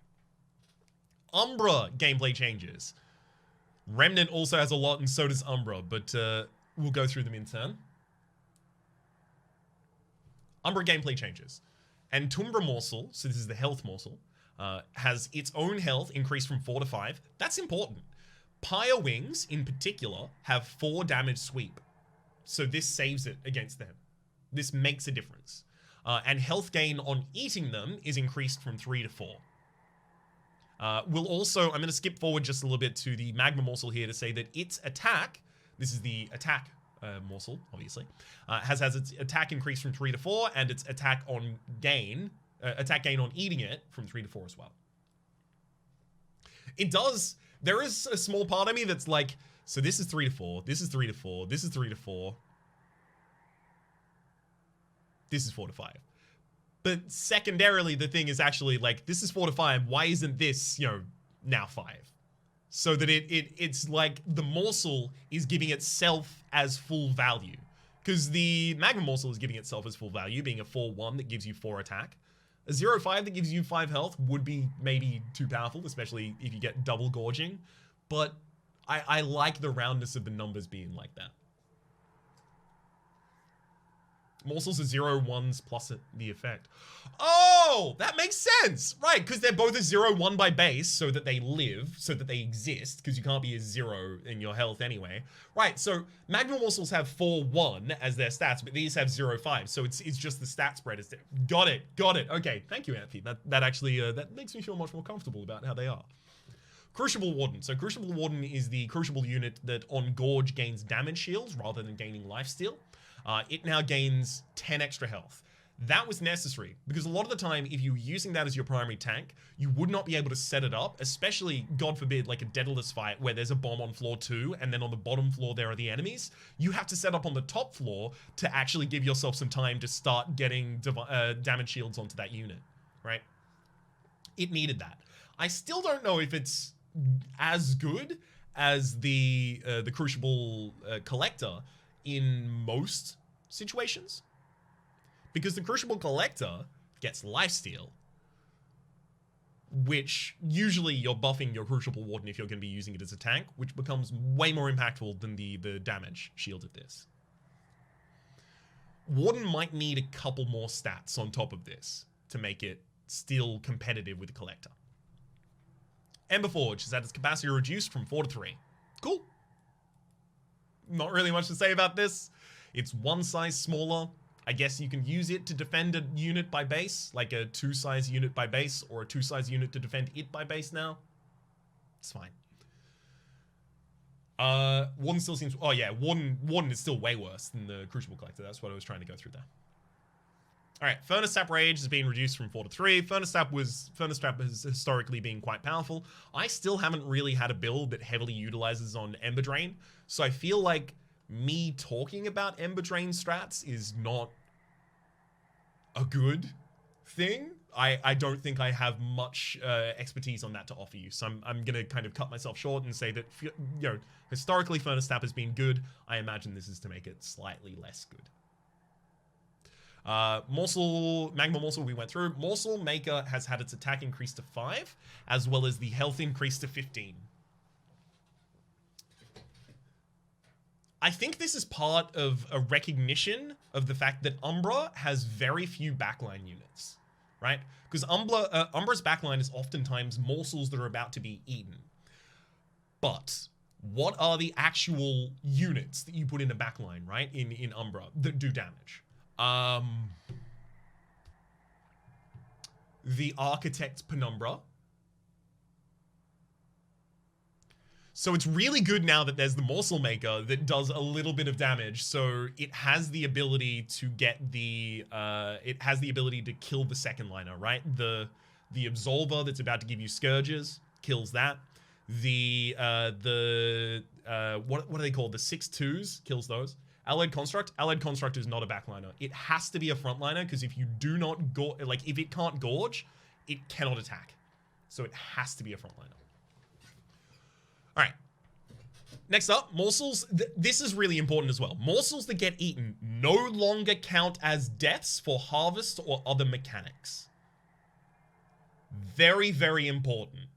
Umbra gameplay changes. Remnant also has a lot, and so does Umbra, but we'll go through them in turn. Umbra gameplay changes. And Tumbra Morsel, so this is the health morsel, has its own health increased from 4 to 5. That's important. Pyre Wings, in particular, have 4 damage sweep. So this saves it against them. This makes a difference. And health gain on eating them is increased from 3 to 4. We'll also, I'm going to skip forward just a little bit to the Magma Morsel here to say that its attack, this is the attack morsel, obviously, has its attack increased from 3 to 4, and its attack gain on eating it from 3 to 4 as well. It does, there is a small part of me that's like, so this is 3 to 4, this is 3 to 4, this is 3 to 4, this is 4 to 5. But secondarily, the thing is actually like, this is 4 to 5, why isn't this, you know, now 5? So that it's like the morsel is giving itself as full value. Because the Magma Morsel is giving itself as full value, being a 4-1 that gives you 4 attack. A 0-5 that gives you 5 health would be maybe too powerful, especially if you get double gorging. But I like the roundness of the numbers being like that. Morsels are 0/1s plus the effect. Oh, that makes sense. Right, because they're both a 0/1 by base so that they live, so that they exist, because you can't be a 0 in your health anyway. Right, so Magma Morsels have 4/1 as their stats, but these have 0/5, so it's just the stat spread. Got it. Okay, thank you, Anthe. That actually, that makes me feel much more comfortable about how they are. Crucible Warden. So Crucible Warden is the Crucible unit that on Gorge gains damage shields rather than gaining lifesteal. It now gains 10 extra health. That was necessary because a lot of the time, if you're using that as your primary tank, you would not be able to set it up, especially, God forbid, like a Daedalus fight where there's a bomb on floor 2 and then on the bottom floor there are the enemies. You have to set up on the top floor to actually give yourself some time to start getting damage shields onto that unit, right? It needed that. I still don't know if it's as good as the Crucible Collector in most situations, because the Crucible Collector gets lifesteal, which usually you're buffing your Crucible Warden if you're going to be using it as a tank, which becomes way more impactful than the damage shield of this. Warden might need a couple more stats on top of this to make it still competitive with the Collector. Emberforge has had its capacity reduced from 4 to 3. Cool. Not really much to say about this. It's one size smaller. I guess you can use it to defend a unit by base, like a 2-size unit by base, or a 2-size unit to defend it by base now. It's fine. Warden still seems... Oh yeah, Warden is still way worse than the Crucible Collector. That's what I was trying to go through there. Alright, Furnace Tap Rage has been reduced from 4 to 3. Furnace Tap has historically been quite powerful. I still haven't really had a build that heavily utilizes on Ember Drain, so I feel like me talking about Ember Drain strats is not a good thing. I don't think I have much expertise on that to offer you, so I'm gonna kind of cut myself short and say that, you know, historically Furnace Tap has been good. I imagine this is to make it slightly less good. Magma Morsel we went through. Morsel Maker has had its attack increased to 5, as well as the health increased to 15. I think this is part of a recognition of the fact that Umbra has very few backline units, right? Because Umbra's backline is oftentimes morsels that are about to be eaten. But what are the actual units that you put in a backline, right, in Umbra that do damage? The Architect Penumbra. So it's really good now that there's the Morsel Maker that does a little bit of damage, so it has the ability to get the, it has the ability to kill the second liner, right? The Absolver that's about to give you Scourges kills that. What are they called? The 6/2s kills those. Allied Construct is not a backliner. It has to be a frontliner, because if you do not if it can't gorge, it cannot attack. So it has to be a frontliner. All right. Next up, morsels. This is really important as well. Morsels that get eaten no longer count as deaths for harvest or other mechanics. Very, very important.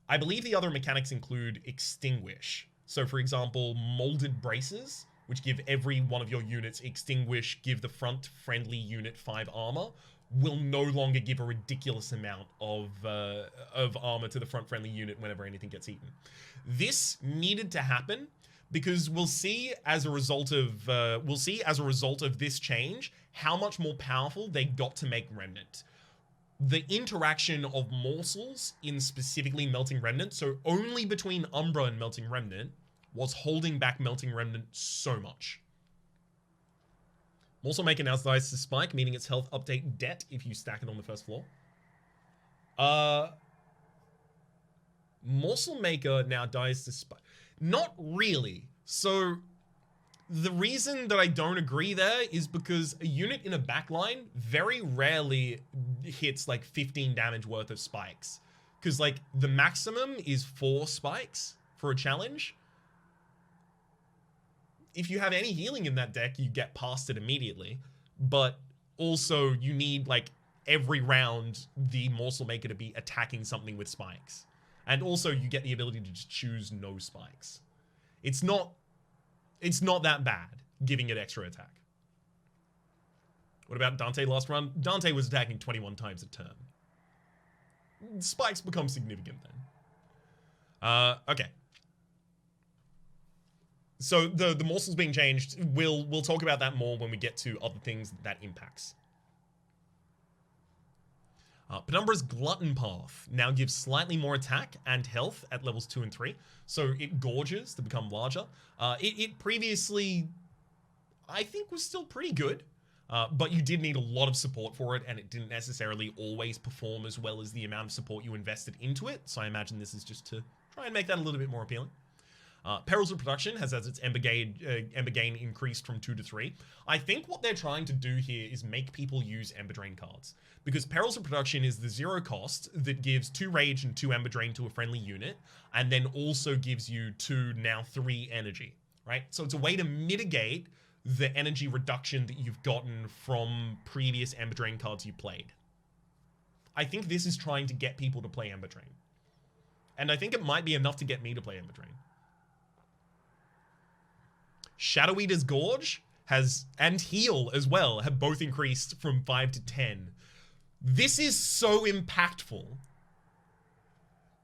I believe the other mechanics include Extinguish. So for example, Molded Braces, which give every one of your units Extinguish, give the front friendly unit 5 armor, will no longer give a ridiculous amount of armor to the front friendly unit whenever anything gets eaten. This needed to happen because we'll see as a result of this change how much more powerful they got to make Remnant. The interaction of morsels in specifically Melting Remnant, so only between Umbra and Melting Remnant, was holding back Melting Remnant so much. Morsel Maker now dies to Spike, meaning its health update det if you stack it on the first floor. Morsel Maker now dies to Spike. Not really. So the reason that I don't agree there is because a unit in a backline very rarely hits like 15 damage worth of spikes. Because like the maximum is 4 spikes for a challenge. If you have any healing in that deck, you get past it immediately. But also you need like every round the Morsel Maker to be attacking something with spikes. And also you get the ability to just choose no spikes. It's not that bad giving it extra attack. What about Dante last run? Dante was attacking 21 times a turn. Spikes become significant then. Okay. So the morsels being changed, we'll talk about that more when we get to other things that impacts. Penumbra's Glutton Path now gives slightly more attack and health at levels 2 and 3. So it gorges to become larger. It previously, I think, was still pretty good. But you did need a lot of support for it, and it didn't necessarily always perform as well as the amount of support you invested into it. So I imagine this is just to try and make that a little bit more appealing. Perils of Production has its Ember Gain increased from 2 to 3. I think what they're trying to do here is make people use Ember Drain cards. Because Perils of Production is the 0 cost that gives 2 Rage and 2 Ember Drain to a friendly unit, and then also gives you 2, now 3 energy, right? So it's a way to mitigate the energy reduction that you've gotten from previous Ember Drain cards you played. I think this is trying to get people to play Ember Drain. And I think it might be enough to get me to play Ember Drain. Shadow Eater's Gorge and Heal as well have both increased from 5 to 10. This is so impactful.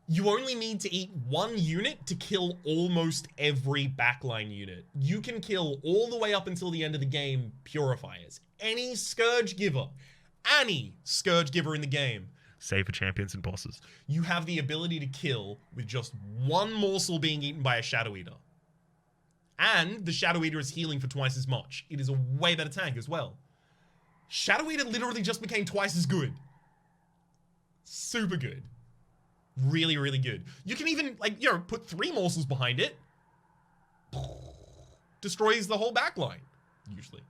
You only need to eat 1 unit to kill almost every backline unit. You can kill all the way up until the end of the game Purifiers. Any Scourge Giver in the game, save for champions and bosses, you have the ability to kill with just 1 morsel being eaten by a Shadow Eater. And the Shadow Eater is healing for twice as much. It is a way better tank as well. Shadow Eater literally just became twice as good. Super good. Really, really good. You can even, like, you know, put 3 morsels behind it. Destroys the whole backline, usually.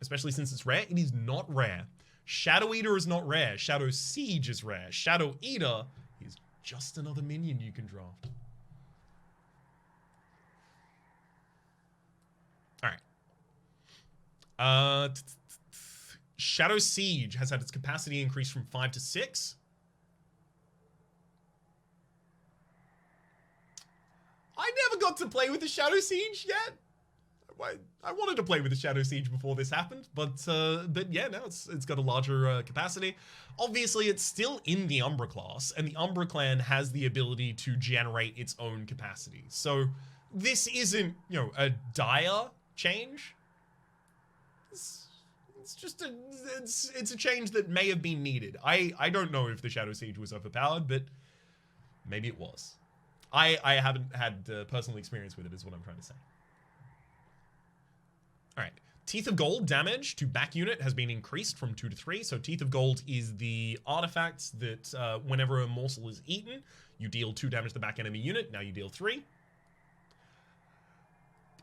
Especially since it's rare. It is not rare. Shadow Eater is not rare. Shadow Siege is rare. Shadow Eater is just another minion you can draft. Alright. Shadow Siege has had its capacity increased from 5 to 6. I never got to play with the Shadow Siege yet. I wanted to play with the Shadow Siege before this happened, but yeah, now it's got a larger capacity. Obviously, it's still in the Umbra class, and the Umbra clan has the ability to generate its own capacity. So this isn't, you know, a dire change. It's just it's a change that may have been needed. I don't know if the Shadow Siege was overpowered, but maybe it was. I haven't had personal experience with it, is what I'm trying to say. Alright, Teeth of Gold damage to back unit has been increased from 2 to 3. So Teeth of Gold is the artifacts that whenever a morsel is eaten, you deal 2 damage to the back enemy unit. Now you deal 3.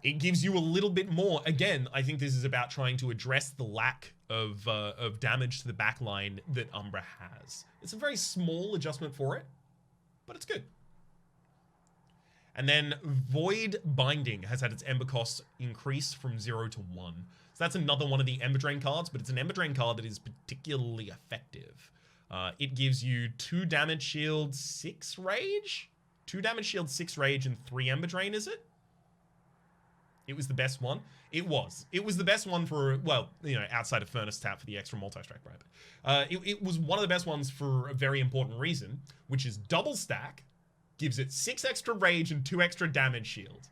It gives you a little bit more. Again, I think this is about trying to address the lack of damage to the back line that Umbra has. It's a very small adjustment for it, but it's good. And then Void Binding has had its Ember cost increased from 0 to 1. So that's another one of the Ember Drain cards, but it's an Ember Drain card that is particularly effective. It gives you 2 damage shield, 6 rage? 2 damage shield, 6 rage, and 3 Ember Drain, is it? It was the best one. It was. It was the best one for, well, you know, outside of Furnace Tap for the extra multi-strike rabbit. It was one of the best ones for a very important reason, which is double stack, gives it 6 extra rage and 2 extra damage shield.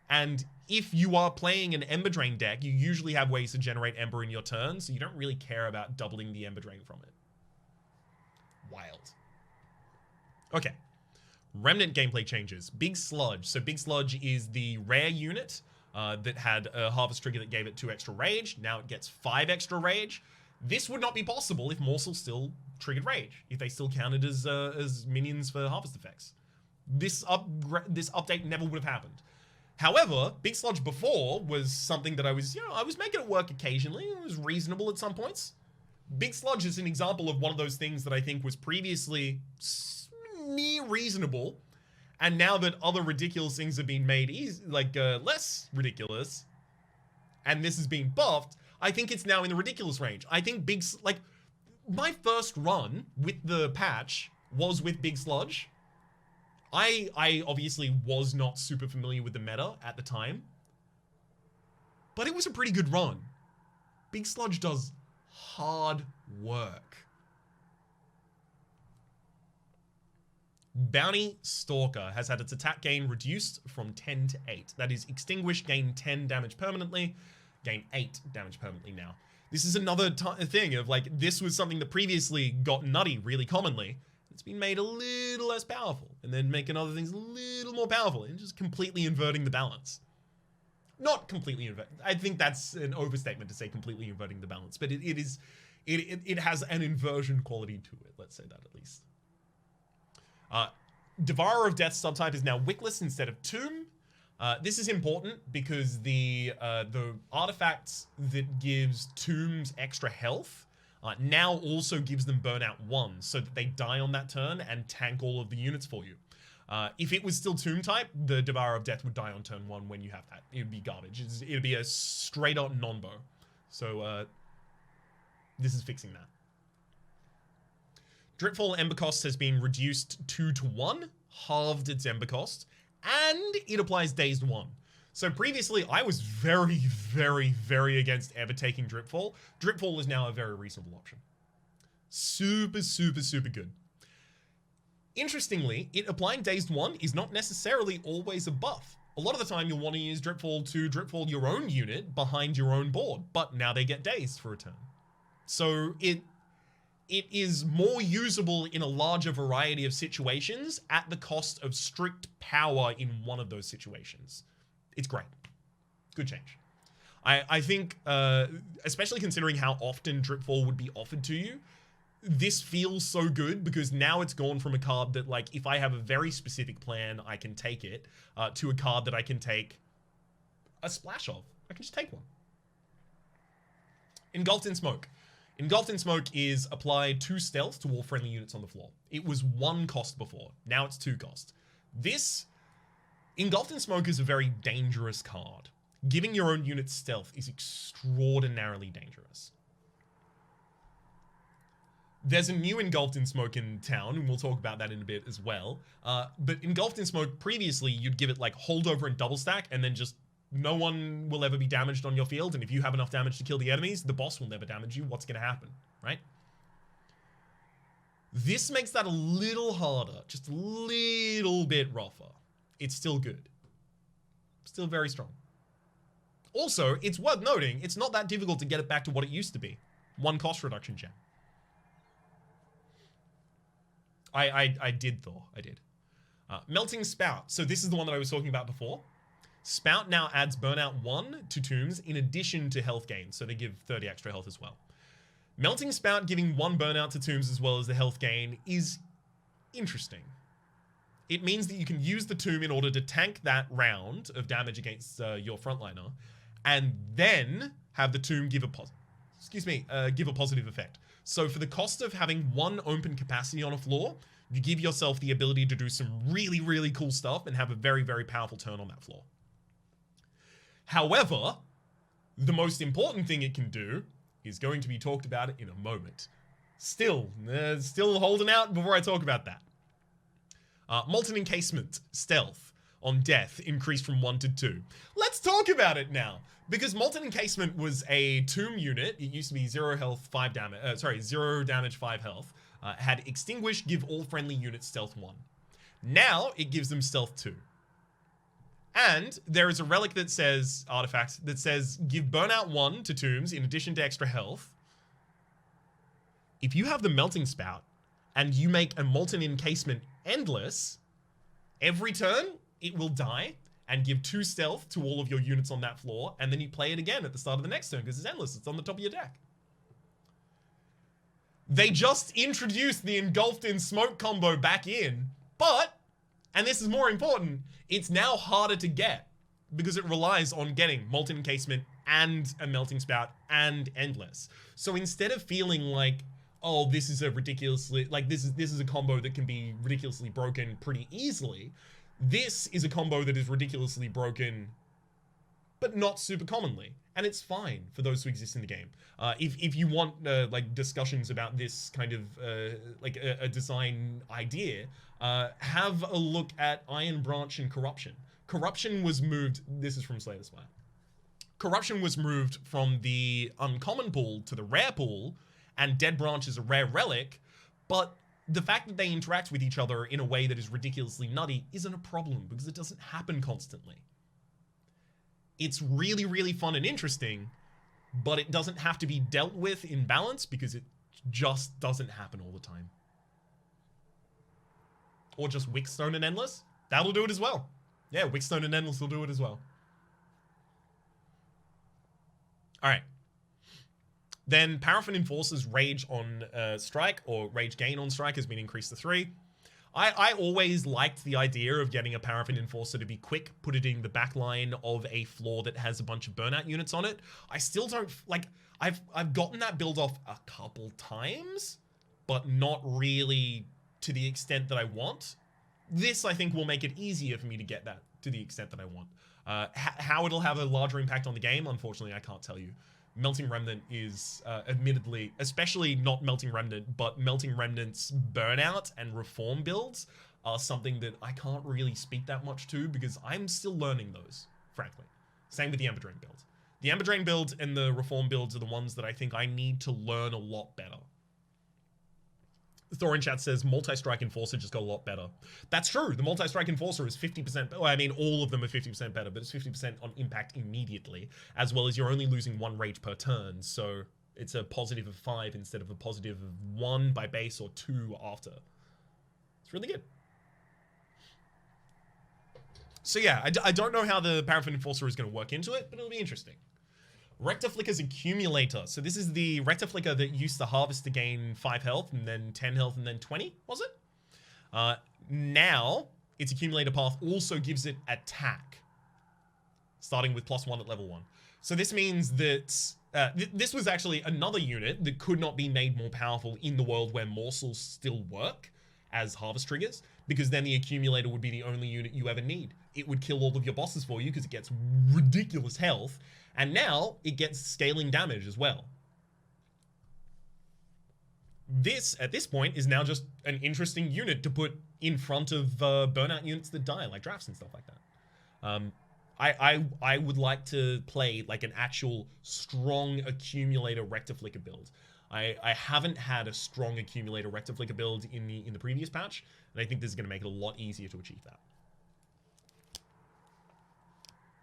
And if you are playing an Ember Drain deck, you usually have ways to generate Ember in your turn, so you don't really care about doubling the Ember Drain from it. Wild. Okay. Remnant gameplay changes. Big Sludge. So Big Sludge is the rare unit that had a Harvest trigger that gave it 2 extra rage. Now it gets 5 extra rage. This would not be possible if Morsel still triggered rage, if they still counted as minions for Harvest effects. This update never would have happened. However, Big Sludge before was something that I was making it work occasionally. It was reasonable at some points. Big Sludge is an example of one of those things that I think was previously near reasonable, and now that other ridiculous things have been made less ridiculous, and this is being buffed, I think it's now in the ridiculous range. I think my first run with the patch was with Big Sludge. I obviously was not super familiar with the meta at the time, but it was a pretty good run. Big Sludge does hard work. Bounty Stalker has had its attack gain reduced from 10 to 8. That is, Extinguish, gain 10 damage permanently, gain 8 damage permanently now. This is another thing of like, this was something that previously got nutty really commonly. It's been made a little less powerful, and then making other things a little more powerful, and just completely inverting the balance. Not completely inverting. I think that's an overstatement to say completely inverting the balance, but it has an inversion quality to it. Let's say that at least. Devourer of Death subtype is now Wickless instead of Tomb. This is important because the artifacts that gives Tombs extra health now also gives them Burnout 1, so that they die on that turn and tank all of the units for you. If it was still Tomb type, the Devourer of Death would die on turn 1 when you have that. It would be garbage. It would be a straight up non-bow. So this is fixing that. Dripfall Ember cost has been reduced 2 to 1, halved its Ember cost, and it applies Dazed 1. So previously, I was very, very, very against ever taking Dripfall. Dripfall is now a very reasonable option. Super, super, super good. Interestingly, it applying Dazed 1 is not necessarily always a buff. A lot of the time, you'll want to use Dripfall to Dripfall your own unit behind your own board, but now they get Dazed for a turn. So it is more usable in a larger variety of situations at the cost of strict power in one of those situations. It's great. Good change. I think, especially considering how often Dripfall would be offered to you, this feels so good because now it's gone from a card that, like, if I have a very specific plan, I can take it, to a card that I can take a splash of. I can just take one. Engulfed in Smoke. Engulfed in Smoke is apply 2 stealth to all friendly units on the floor. It was 1 cost before. Now it's 2 cost. This Engulfed in Smoke is a very dangerous card. Giving your own unit stealth is extraordinarily dangerous. There's a new Engulfed in Smoke in town, and we'll talk about that in a bit as well. But Engulfed in Smoke, previously, you'd give it like holdover and double stack, and then just no one will ever be damaged on your field, and if you have enough damage to kill the enemies, the boss will never damage you. What's going to happen, right? This makes that a little harder, just a little bit rougher. It's still good. Still very strong. Also, it's worth noting, it's not that difficult to get it back to what it used to be. 1 cost reduction gem. I did, Thor. I did. Melting Spout. So this is the one that I was talking about before. Spout now adds Burnout 1 to Tombs in addition to health gain, so they give 30 extra health as well. Melting Spout giving 1 Burnout to Tombs as well as the health gain is interesting. It means that you can use the Tomb in order to tank that round of damage against your frontliner, and then have the Tomb give a positive effect. So for the cost of having 1 open capacity on a floor, you give yourself the ability to do some really, really cool stuff and have a very, very powerful turn on that floor. However, the most important thing it can do is going to be talked about in a moment. Still holding out before I talk about that. Molten Encasement, Stealth, on death, increased from 1 to 2. Let's talk about it now, because Molten Encasement was a Tomb unit. It used to be 0 health, 5 damage, 0 damage, 5 health. Had Extinguish, give all friendly units Stealth 1. Now, it gives them Stealth 2. And there is a relic that says, artifact, that says, give Burnout 1 to Tombs in addition to extra health. If you have the Melting Spout, and you make a Molten Encasement endless, every turn, it will die, and give 2 stealth to all of your units on that floor, and then you play it again at the start of the next turn, because it's endless, it's on the top of your deck. They just introduced the Engulfed in Smoke combo back in, but, and this is more important, it's now harder to get, because it relies on getting Molten Encasement and a Melting Spout and Endless. So instead of feeling like, oh, this is a ridiculously, like this is a combo that can be ridiculously broken pretty easily, this is a combo that is ridiculously broken, but not super commonly. And it's fine for those who exist in the game. If you want like discussions about this kind of like a design idea, have a look at Iron Branch and Corruption. Corruption was moved, this is from Slay the Spire. Corruption was moved from the uncommon pool to the rare pool, and Dead Branch is a rare relic, but the fact that they interact with each other in a way that is ridiculously nutty isn't a problem because it doesn't happen constantly. It's really, really fun and interesting, but it doesn't have to be dealt with in balance because it just doesn't happen all the time. Or just Wickstone and Endless. That'll do it as well. Yeah, Wickstone and Endless will do it as well. Alright. Then Paraffin Enforcer's Rage on Strike, or Rage Gain on Strike, has been increased to 3. I always liked the idea of getting a Paraffin Enforcer to be quick, put it in the back line of a floor that has a bunch of burnout units on it. I still don't, like, I've gotten that build off a couple times, but not really to the extent that I want. This, I think, will make it easier for me to get that to the extent that I want. How it'll have a larger impact on the game, unfortunately, I can't tell you. Melting Remnant is, admittedly, especially not Melting Remnant, but Melting Remnant's burnout and reform builds are something that I can't really speak that much to because I'm still learning those, frankly. Same with the Ember Drain build. The Ember Drain build and the reform builds are the ones that I think I need to learn a lot better. Thor in chat says multi-strike enforcer just got a lot better. That's true. The multi-strike enforcer is 50%. Well, I mean, all of them are 50% better, but it's 50% on impact immediately, as well as you're only losing 1 rage per turn. So it's a positive of 5 instead of a positive of 1 by base or 2 after. It's really good. So yeah, I don't know how the Paraffin Enforcer is going to work into it, but it'll be interesting. Rectiflicker's Accumulator. So this is the Rectiflicker that used to harvest to gain 5 health and then 10 health and then 20, was it? Now, its Accumulator path also gives it attack, starting with +1 at level 1. So this means that this was actually another unit that could not be made more powerful in the world where morsels still work as harvest triggers, because then the Accumulator would be the only unit you ever need. It would kill all of your bosses for you because it gets ridiculous health. And now it gets scaling damage as well. This, at this point, is now just an interesting unit to put in front of burnout units that die, like drafts and stuff like that. I would like to play like an actual strong Accumulator Rectiflicker build. I haven't had a strong Accumulator Rectiflicker build in the previous patch, and I think this is going to make it a lot easier to achieve that.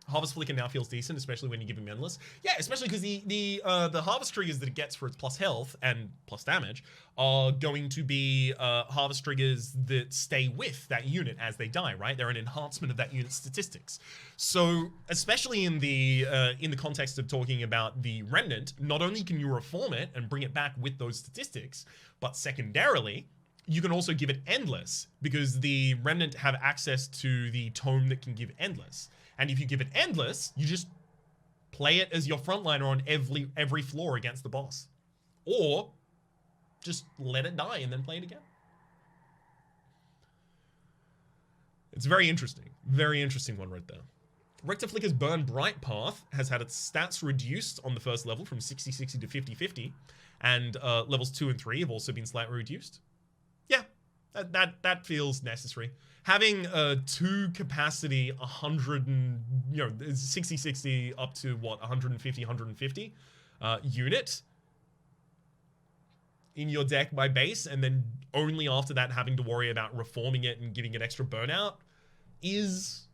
Harvest Flicker now feels decent, especially when you give him Endless. Yeah, especially because the Harvest triggers that it gets for its plus health and plus damage are going to be Harvest triggers that stay with that unit as they die, right? They're an enhancement of that unit's statistics. So, especially in the context of talking about the Remnant, not only can you reform it and bring it back with those statistics, but secondarily, you can also give it Endless, because the Remnant have access to the tome that can give Endless. And if you give it Endless, you just play it as your frontliner on every floor against the boss. Or just let it die and then play it again. It's very interesting. Very interesting one right there. Rectiflicker's Burn Bright path has had its stats reduced on the first level from 60-60 to 50-50. And levels 2 and 3 have also been slightly reduced. Yeah, that feels necessary. Having a 2 capacity 100 and, 60-60 up to what, 150 unit in your deck by base, and then only after that having to worry about reforming it and giving it extra burnout is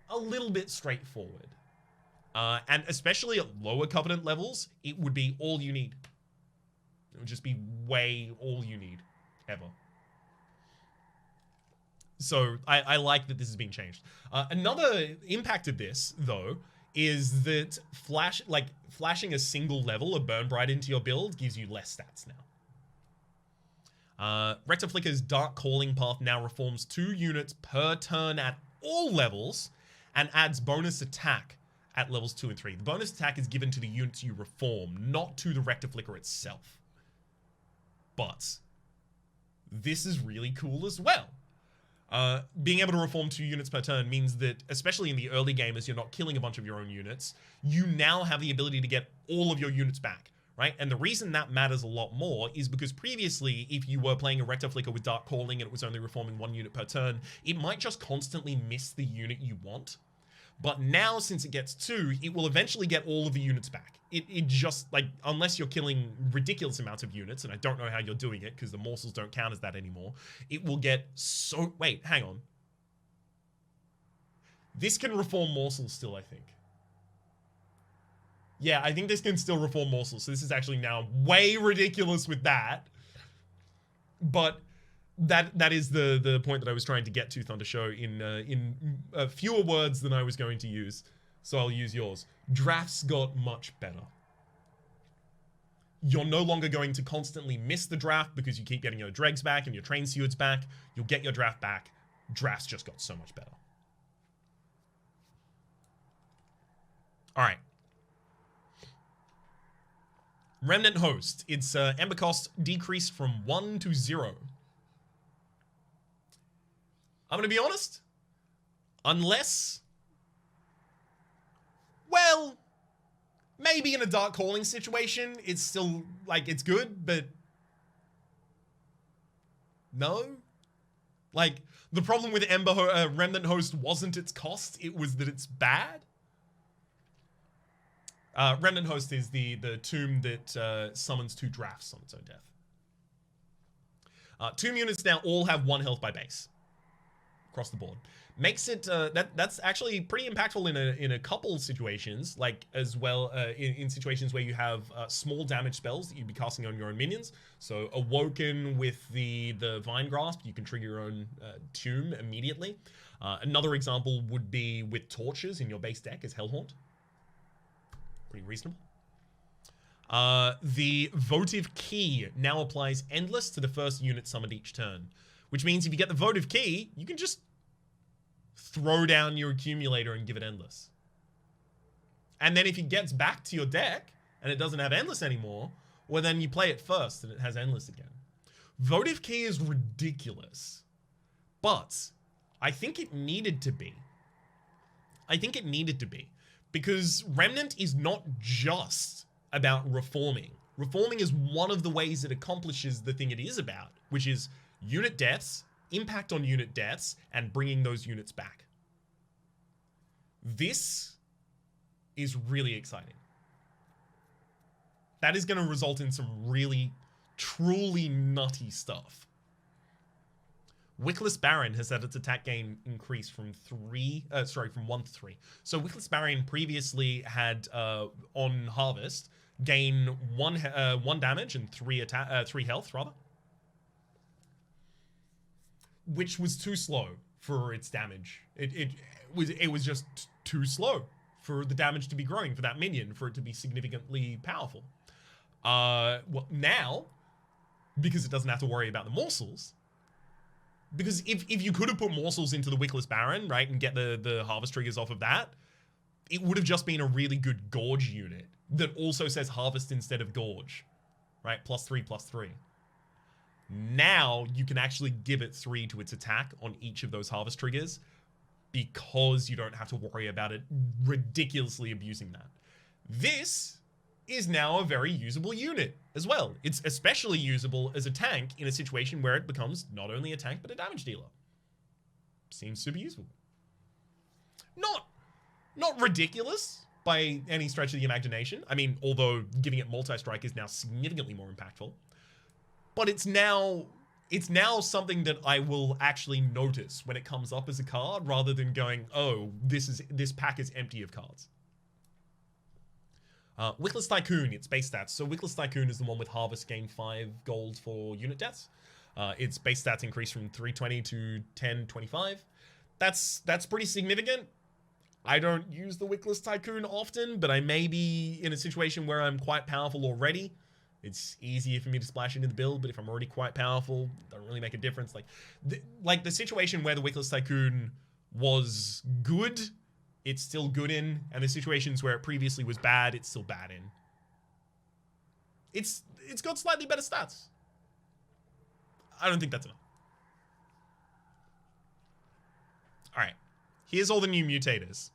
a little bit straightforward. And especially at lower Covenant levels, it would be all you need. It would just be way all you need, ever. So I like that this is being changed. Another impact of this, though, is that flashing a single level of Burn Bright into your build gives you less stats now. Rectiflicker's Dark Calling path now reforms 2 units per turn at all levels and adds bonus attack at levels 2 and 3. The bonus attack is given to the units you reform, not to the Rectiflicker itself. But this is really cool as well. Being able to reform 2 units per turn means that, especially in the early game, as you're not killing a bunch of your own units, you now have the ability to get all of your units back, right? And the reason that matters a lot more is because previously, if you were playing a Rectiflicker with Dark Calling and it was only reforming 1 unit per turn, it might just constantly miss the unit you want. But now, since it gets 2, it will eventually get all of the units back. It just, like, unless you're killing ridiculous amounts of units, and I don't know how you're doing it, because the morsels don't count as that anymore, it will get so... Wait, hang on. This can reform morsels still, I think. Yeah, I think this can still reform morsels, so this is actually now way ridiculous with that. But... That is the point that I was trying to get to, Thunder Show, in fewer words than I was going to use. So I'll use yours. Drafts got much better. You're no longer going to constantly miss the draft because you keep getting your dregs back and your train stewards back. You'll get your draft back. Drafts just got so much better. All right. Remnant Host. Its Ember cost decreased from 1 to 0. I'm going to be honest, unless, well, maybe in a Dark Calling situation, it's still, like, it's good, but no. Like, the problem with Remnant Host wasn't its cost, it was that it's bad. Remnant Host is the tomb that summons 2 drafts on its own death. Tomb units now all have 1 health by base. Across the board. Makes it, that's actually pretty impactful in a couple situations, like as well in situations where you have small damage spells that you'd be casting on your own minions. So Awoken with the Vine Grasp, you can trigger your own tomb immediately. Another example would be with torches in your base deck as Hellhorned. Pretty reasonable. The Votive Key now applies Endless to the first unit summoned each turn. Which means if you get the Votive Key, you can just throw down your accumulator and give it Endless. And then if it gets back to your deck and it doesn't have Endless anymore, well then you play it first and it has Endless again. Votive Key is ridiculous. But I think it needed to be. Because Remnant is not just about reforming. Reforming is one of the ways it accomplishes the thing it is about, which is unit deaths, impact on unit deaths, and bringing those units back. This is really exciting. That is going to result in some really, truly nutty stuff. Wickless Baron has had its attack gain increase from 1 to 3. So Wickless Baron previously had, on Harvest, gain 1 damage and 3 health, rather. Which was too slow for its damage. It was just too slow for the damage to be growing for that minion, for it to be significantly powerful. Well, now, because it doesn't have to worry about the morsels, because if you could have put morsels into the Wickless Baron, right, and get the harvest triggers off of that, it would have just been a really good Gorge unit that also says harvest instead of Gorge, right? +3/+3. Now you can actually give it 3 to its attack on each of those harvest triggers because you don't have to worry about it ridiculously abusing that. This is now a very usable unit as well. It's especially usable as a tank in a situation where it becomes not only a tank but a damage dealer. Seems super useful. Not ridiculous by any stretch of the imagination. I mean, although giving it multi-strike is now significantly more impactful. But it's now something that I will actually notice when it comes up as a card, rather than going, oh, this pack is empty of cards. Wickless Tycoon, its base stats. So Wickless Tycoon is the one with Harvest gain 5 gold for unit deaths. Its base stats increase from 320 to 1025. That's pretty significant. I don't use the Wickless Tycoon often, but I may be in a situation where I'm quite powerful already. It's easier for me to splash into the build, but if I'm already quite powerful, it doesn't really make a difference. Like the situation where the Wickless Tycoon was good, it's still good in, and the situations where it previously was bad, it's still bad in. It's got slightly better stats. I don't think that's enough. Alright. Here's all the new mutators.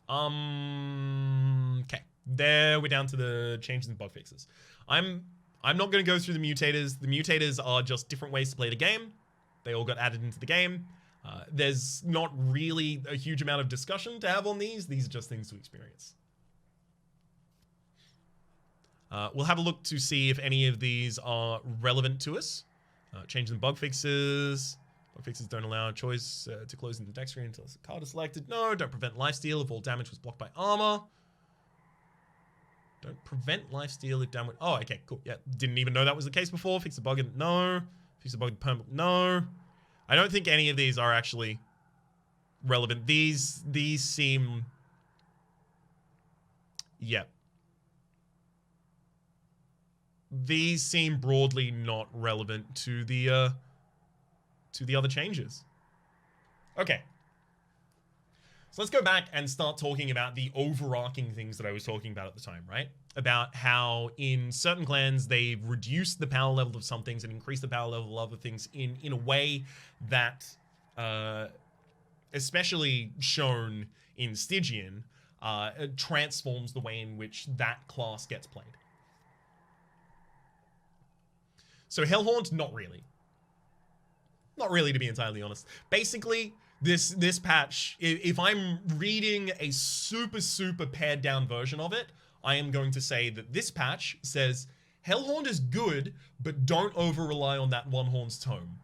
Okay. There we're down to the changes and bug fixes. I'm not going to go through the mutators. The mutators are just different ways to play the game. They all got added into the game. There's not really a huge amount of discussion to have on these. These are just things to experience. We'll have a look to see if any of these are relevant to us. Change in bug fixes. Bug fixes don't allow a choice to close in the deck screen until the card is selected. No, don't prevent lifesteal if all damage was blocked by armor. Don't prevent lifesteal if damage... Oh, okay, cool. Yeah, didn't even know that was the case before. Fix the bug in... No. Fix the bug permanent... No. I don't think any of these are actually relevant. These seem... Yep. These seem broadly not relevant to the other changes. Okay. So let's go back and start talking about the overarching things that I was talking about at the time, right? About how in certain clans they've reduced the power level of some things and increased the power level of other things in a way that, especially shown in Stygian, transforms the way in which that class gets played. So Hellhorned, not really. Not really, to be entirely honest. Basically, this patch, if I'm reading a super pared down version of it, I am going to say that this patch says Hellhorned is good, but don't over rely on that one horn's tome.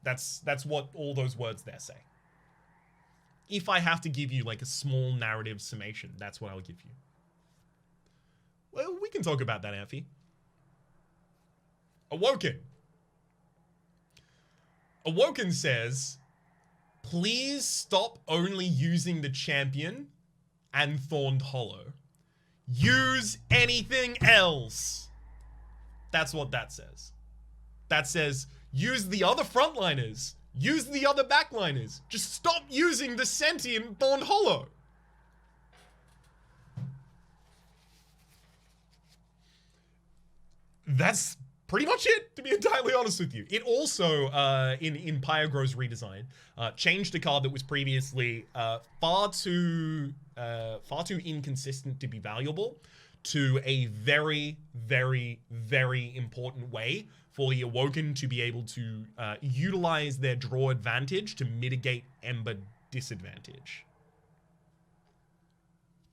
That's what all those words there say. If I have to give you like a small narrative summation, that's what I'll give you. Well, we can talk about that, Amphi. Awoken. Awoken says, please stop only using the champion and Thorned Hollow. Use anything else. That's what that says. That says, use the other frontliners. Use the other backliners. Just stop using the sentient Thorned Hollow. That's pretty much it, to be entirely honest with you. It also, in Pyrogro's redesign, changed a card that was previously far too inconsistent to be valuable to a very important way for the Awoken to be able to utilize their draw advantage to mitigate Ember disadvantage.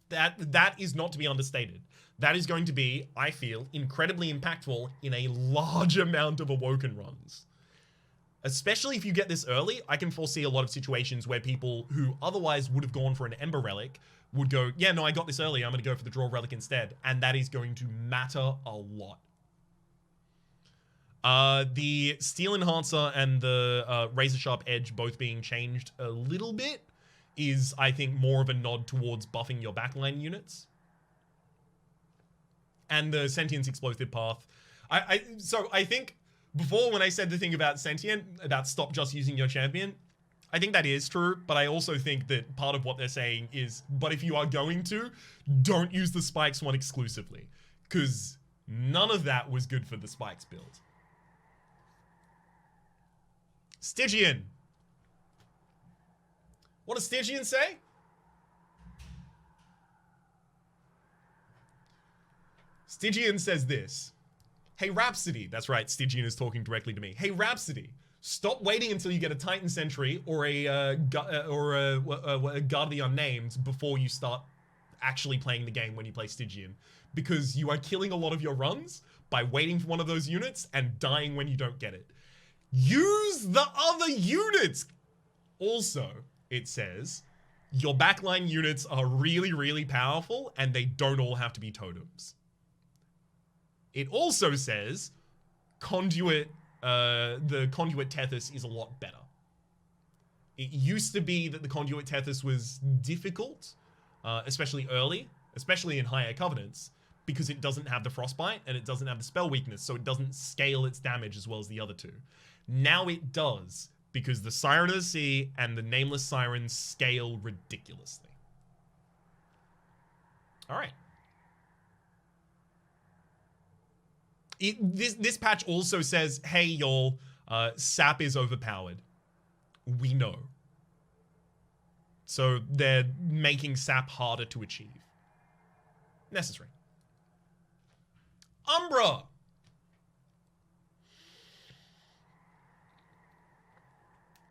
That is not to be understated. That is going to be, I feel, incredibly impactful in a large amount of Awoken runs. Especially if you get this early, I can foresee a lot of situations where people who otherwise would have gone for an Ember Relic would go, yeah, no, I got this early, I'm going to go for the Draw Relic instead. And that is going to matter a lot. The Steel Enhancer and the Razor Sharp Edge both being changed a little bit is, I think, more of a nod towards buffing your backline units. And the Sentience Explosive Path. So I think before when I said the thing about Sentient, about stop just using your champion, I think that is true, but I also think that part of what they're saying is, but if you are going to, don't use the Spikes one exclusively. Because none of that was good for the Spikes build. Stygian. What does Stygian say? Stygian says this. Hey, Rhapsody. That's right, Stygian is talking directly to me. Hey, Rhapsody. Stop waiting until you get a Titan Sentry or a Guard of the Unnamed before you start actually playing the game when you play Stygian. Because you are killing a lot of your runs by waiting for one of those units and dying when you don't get it. Use the other units! Also, it says, your backline units are really powerful and they don't all have to be totems. It also says Conduit, the Conduit Tethys is a lot better. It used to be that the Conduit Tethys was difficult, especially early, especially in higher Covenants, because it doesn't have the Frostbite and it doesn't have the spell weakness, so it doesn't scale its damage as well as the other two. Now it does, because the Siren of the Sea and the Nameless Sirens scale ridiculously. Alright. This patch also says, hey y'all, sap is overpowered. We know. So they're making sap harder to achieve. Necessary. Umbra!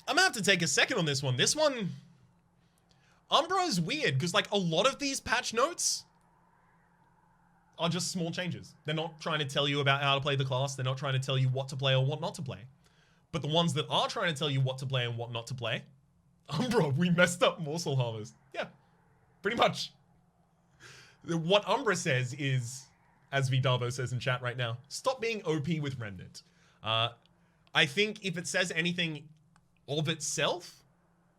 I'm gonna have to take a second on this one. This one, Umbra is weird because like a lot of these patch notes are just small changes. They're not trying to tell you about how to play the class. They're not trying to tell you what to play or what not to play. But the ones that are trying to tell you what to play and what not to play, Umbra, we messed up Morsel Harvest. Yeah, pretty much. What Umbra says is, as Vidavo says in chat right now, stop being OP with Remnant. I think if it says anything of itself,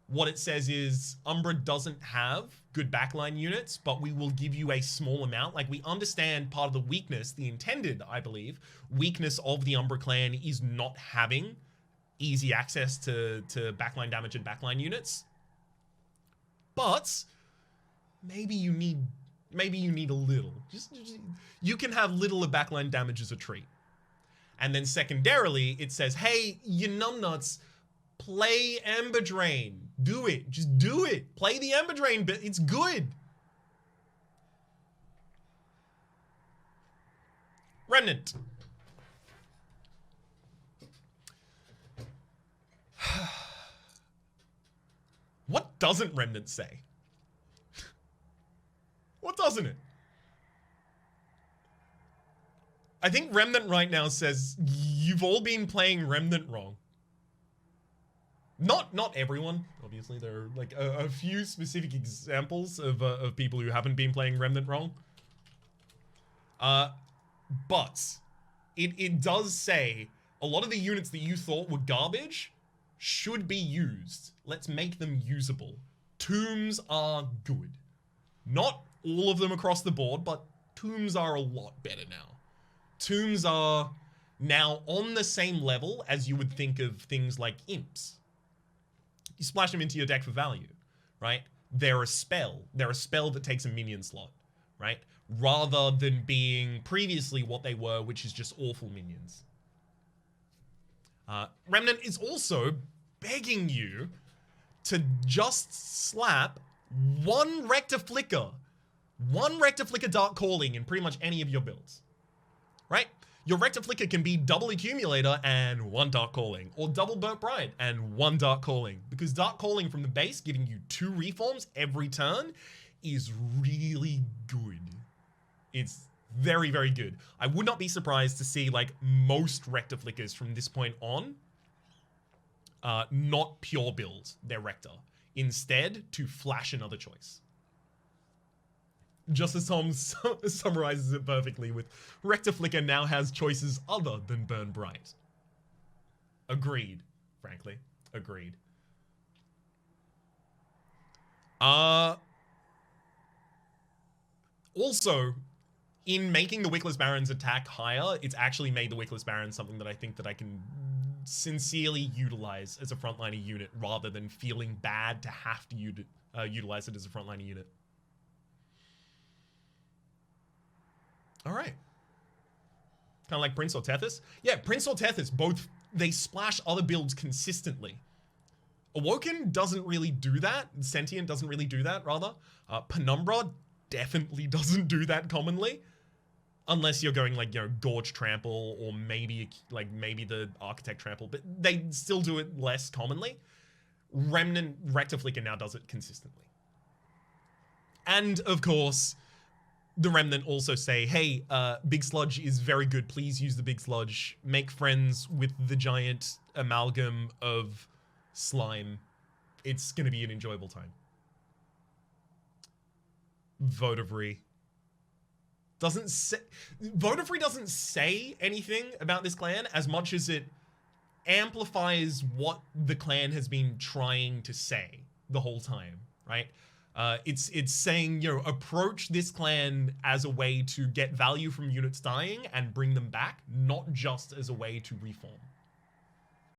what it says is Umbra doesn't have good backline units, but we will give you a small amount. Like, we understand part of the weakness, the intended, I believe, weakness of the Umbra clan is not having easy access to backline damage and backline units. But maybe you need a little. Just you can have little of backline damage as a treat. And then secondarily, it says, hey, you numbnuts, play Ember Drain. Do it. Just do it. Play the Ember Drain bit. It's good. Remnant. What doesn't Remnant say? What doesn't it? I think Remnant right now says, you've all been playing Remnant wrong. Not everyone, obviously. There are like a few specific examples of people who haven't been playing Remnant wrong. But it does say a lot of the units that you thought were garbage should be used. Let's make them usable. Tombs are good. Not all of them across the board, but tombs are a lot better now. Tombs are now on the same level as you would think of things like imps. You splash them into your deck for value, right? They're a spell. They're a spell that takes a minion slot, right? Rather than being previously what they were, which is just awful minions. Remnant is also begging you to just slap one Rectiflicker Dark Calling in pretty much any of your builds, right? Your Rectiflicker can be double Accumulator and one Dark Calling, or double Burnt Bright and one Dark Calling, because Dark Calling from the base, giving you 2 reforms every turn, is really good. It's very, very good. I would not be surprised to see, like, most Rectiflickers from this point on not pure build their Rector. Instead, to flash another choice. Just as Tom summarizes it perfectly with, Rectiflicker now has choices other than Burn Bright. Agreed, frankly. Agreed. Also, in making the Wickless Barons attack higher, it's actually made the Wickless Barons something that I think that I can sincerely utilize as a frontliner unit rather than feeling bad to have to utilize it as a frontliner unit. All right. Kind of like Prince or Tethys. Yeah, Prince or Tethys, both, they splash other builds consistently. Awoken doesn't really do that. Sentient doesn't really do that, rather. Penumbra definitely doesn't do that commonly. Unless you're going like, you know, Gorge Trample or maybe the Architect Trample, but they still do it less commonly. Remnant Rectiflicker now does it consistently. And of course, the Remnant also say, hey, Big Sludge is very good. Please use the Big Sludge. Make friends with the giant amalgam of slime. It's going to be an enjoyable time. Votivary doesn't say anything about this clan as much as it amplifies what the clan has been trying to say the whole time, right? It's saying, you know, approach this clan as a way to get value from units dying and bring them back, not just as a way to reform.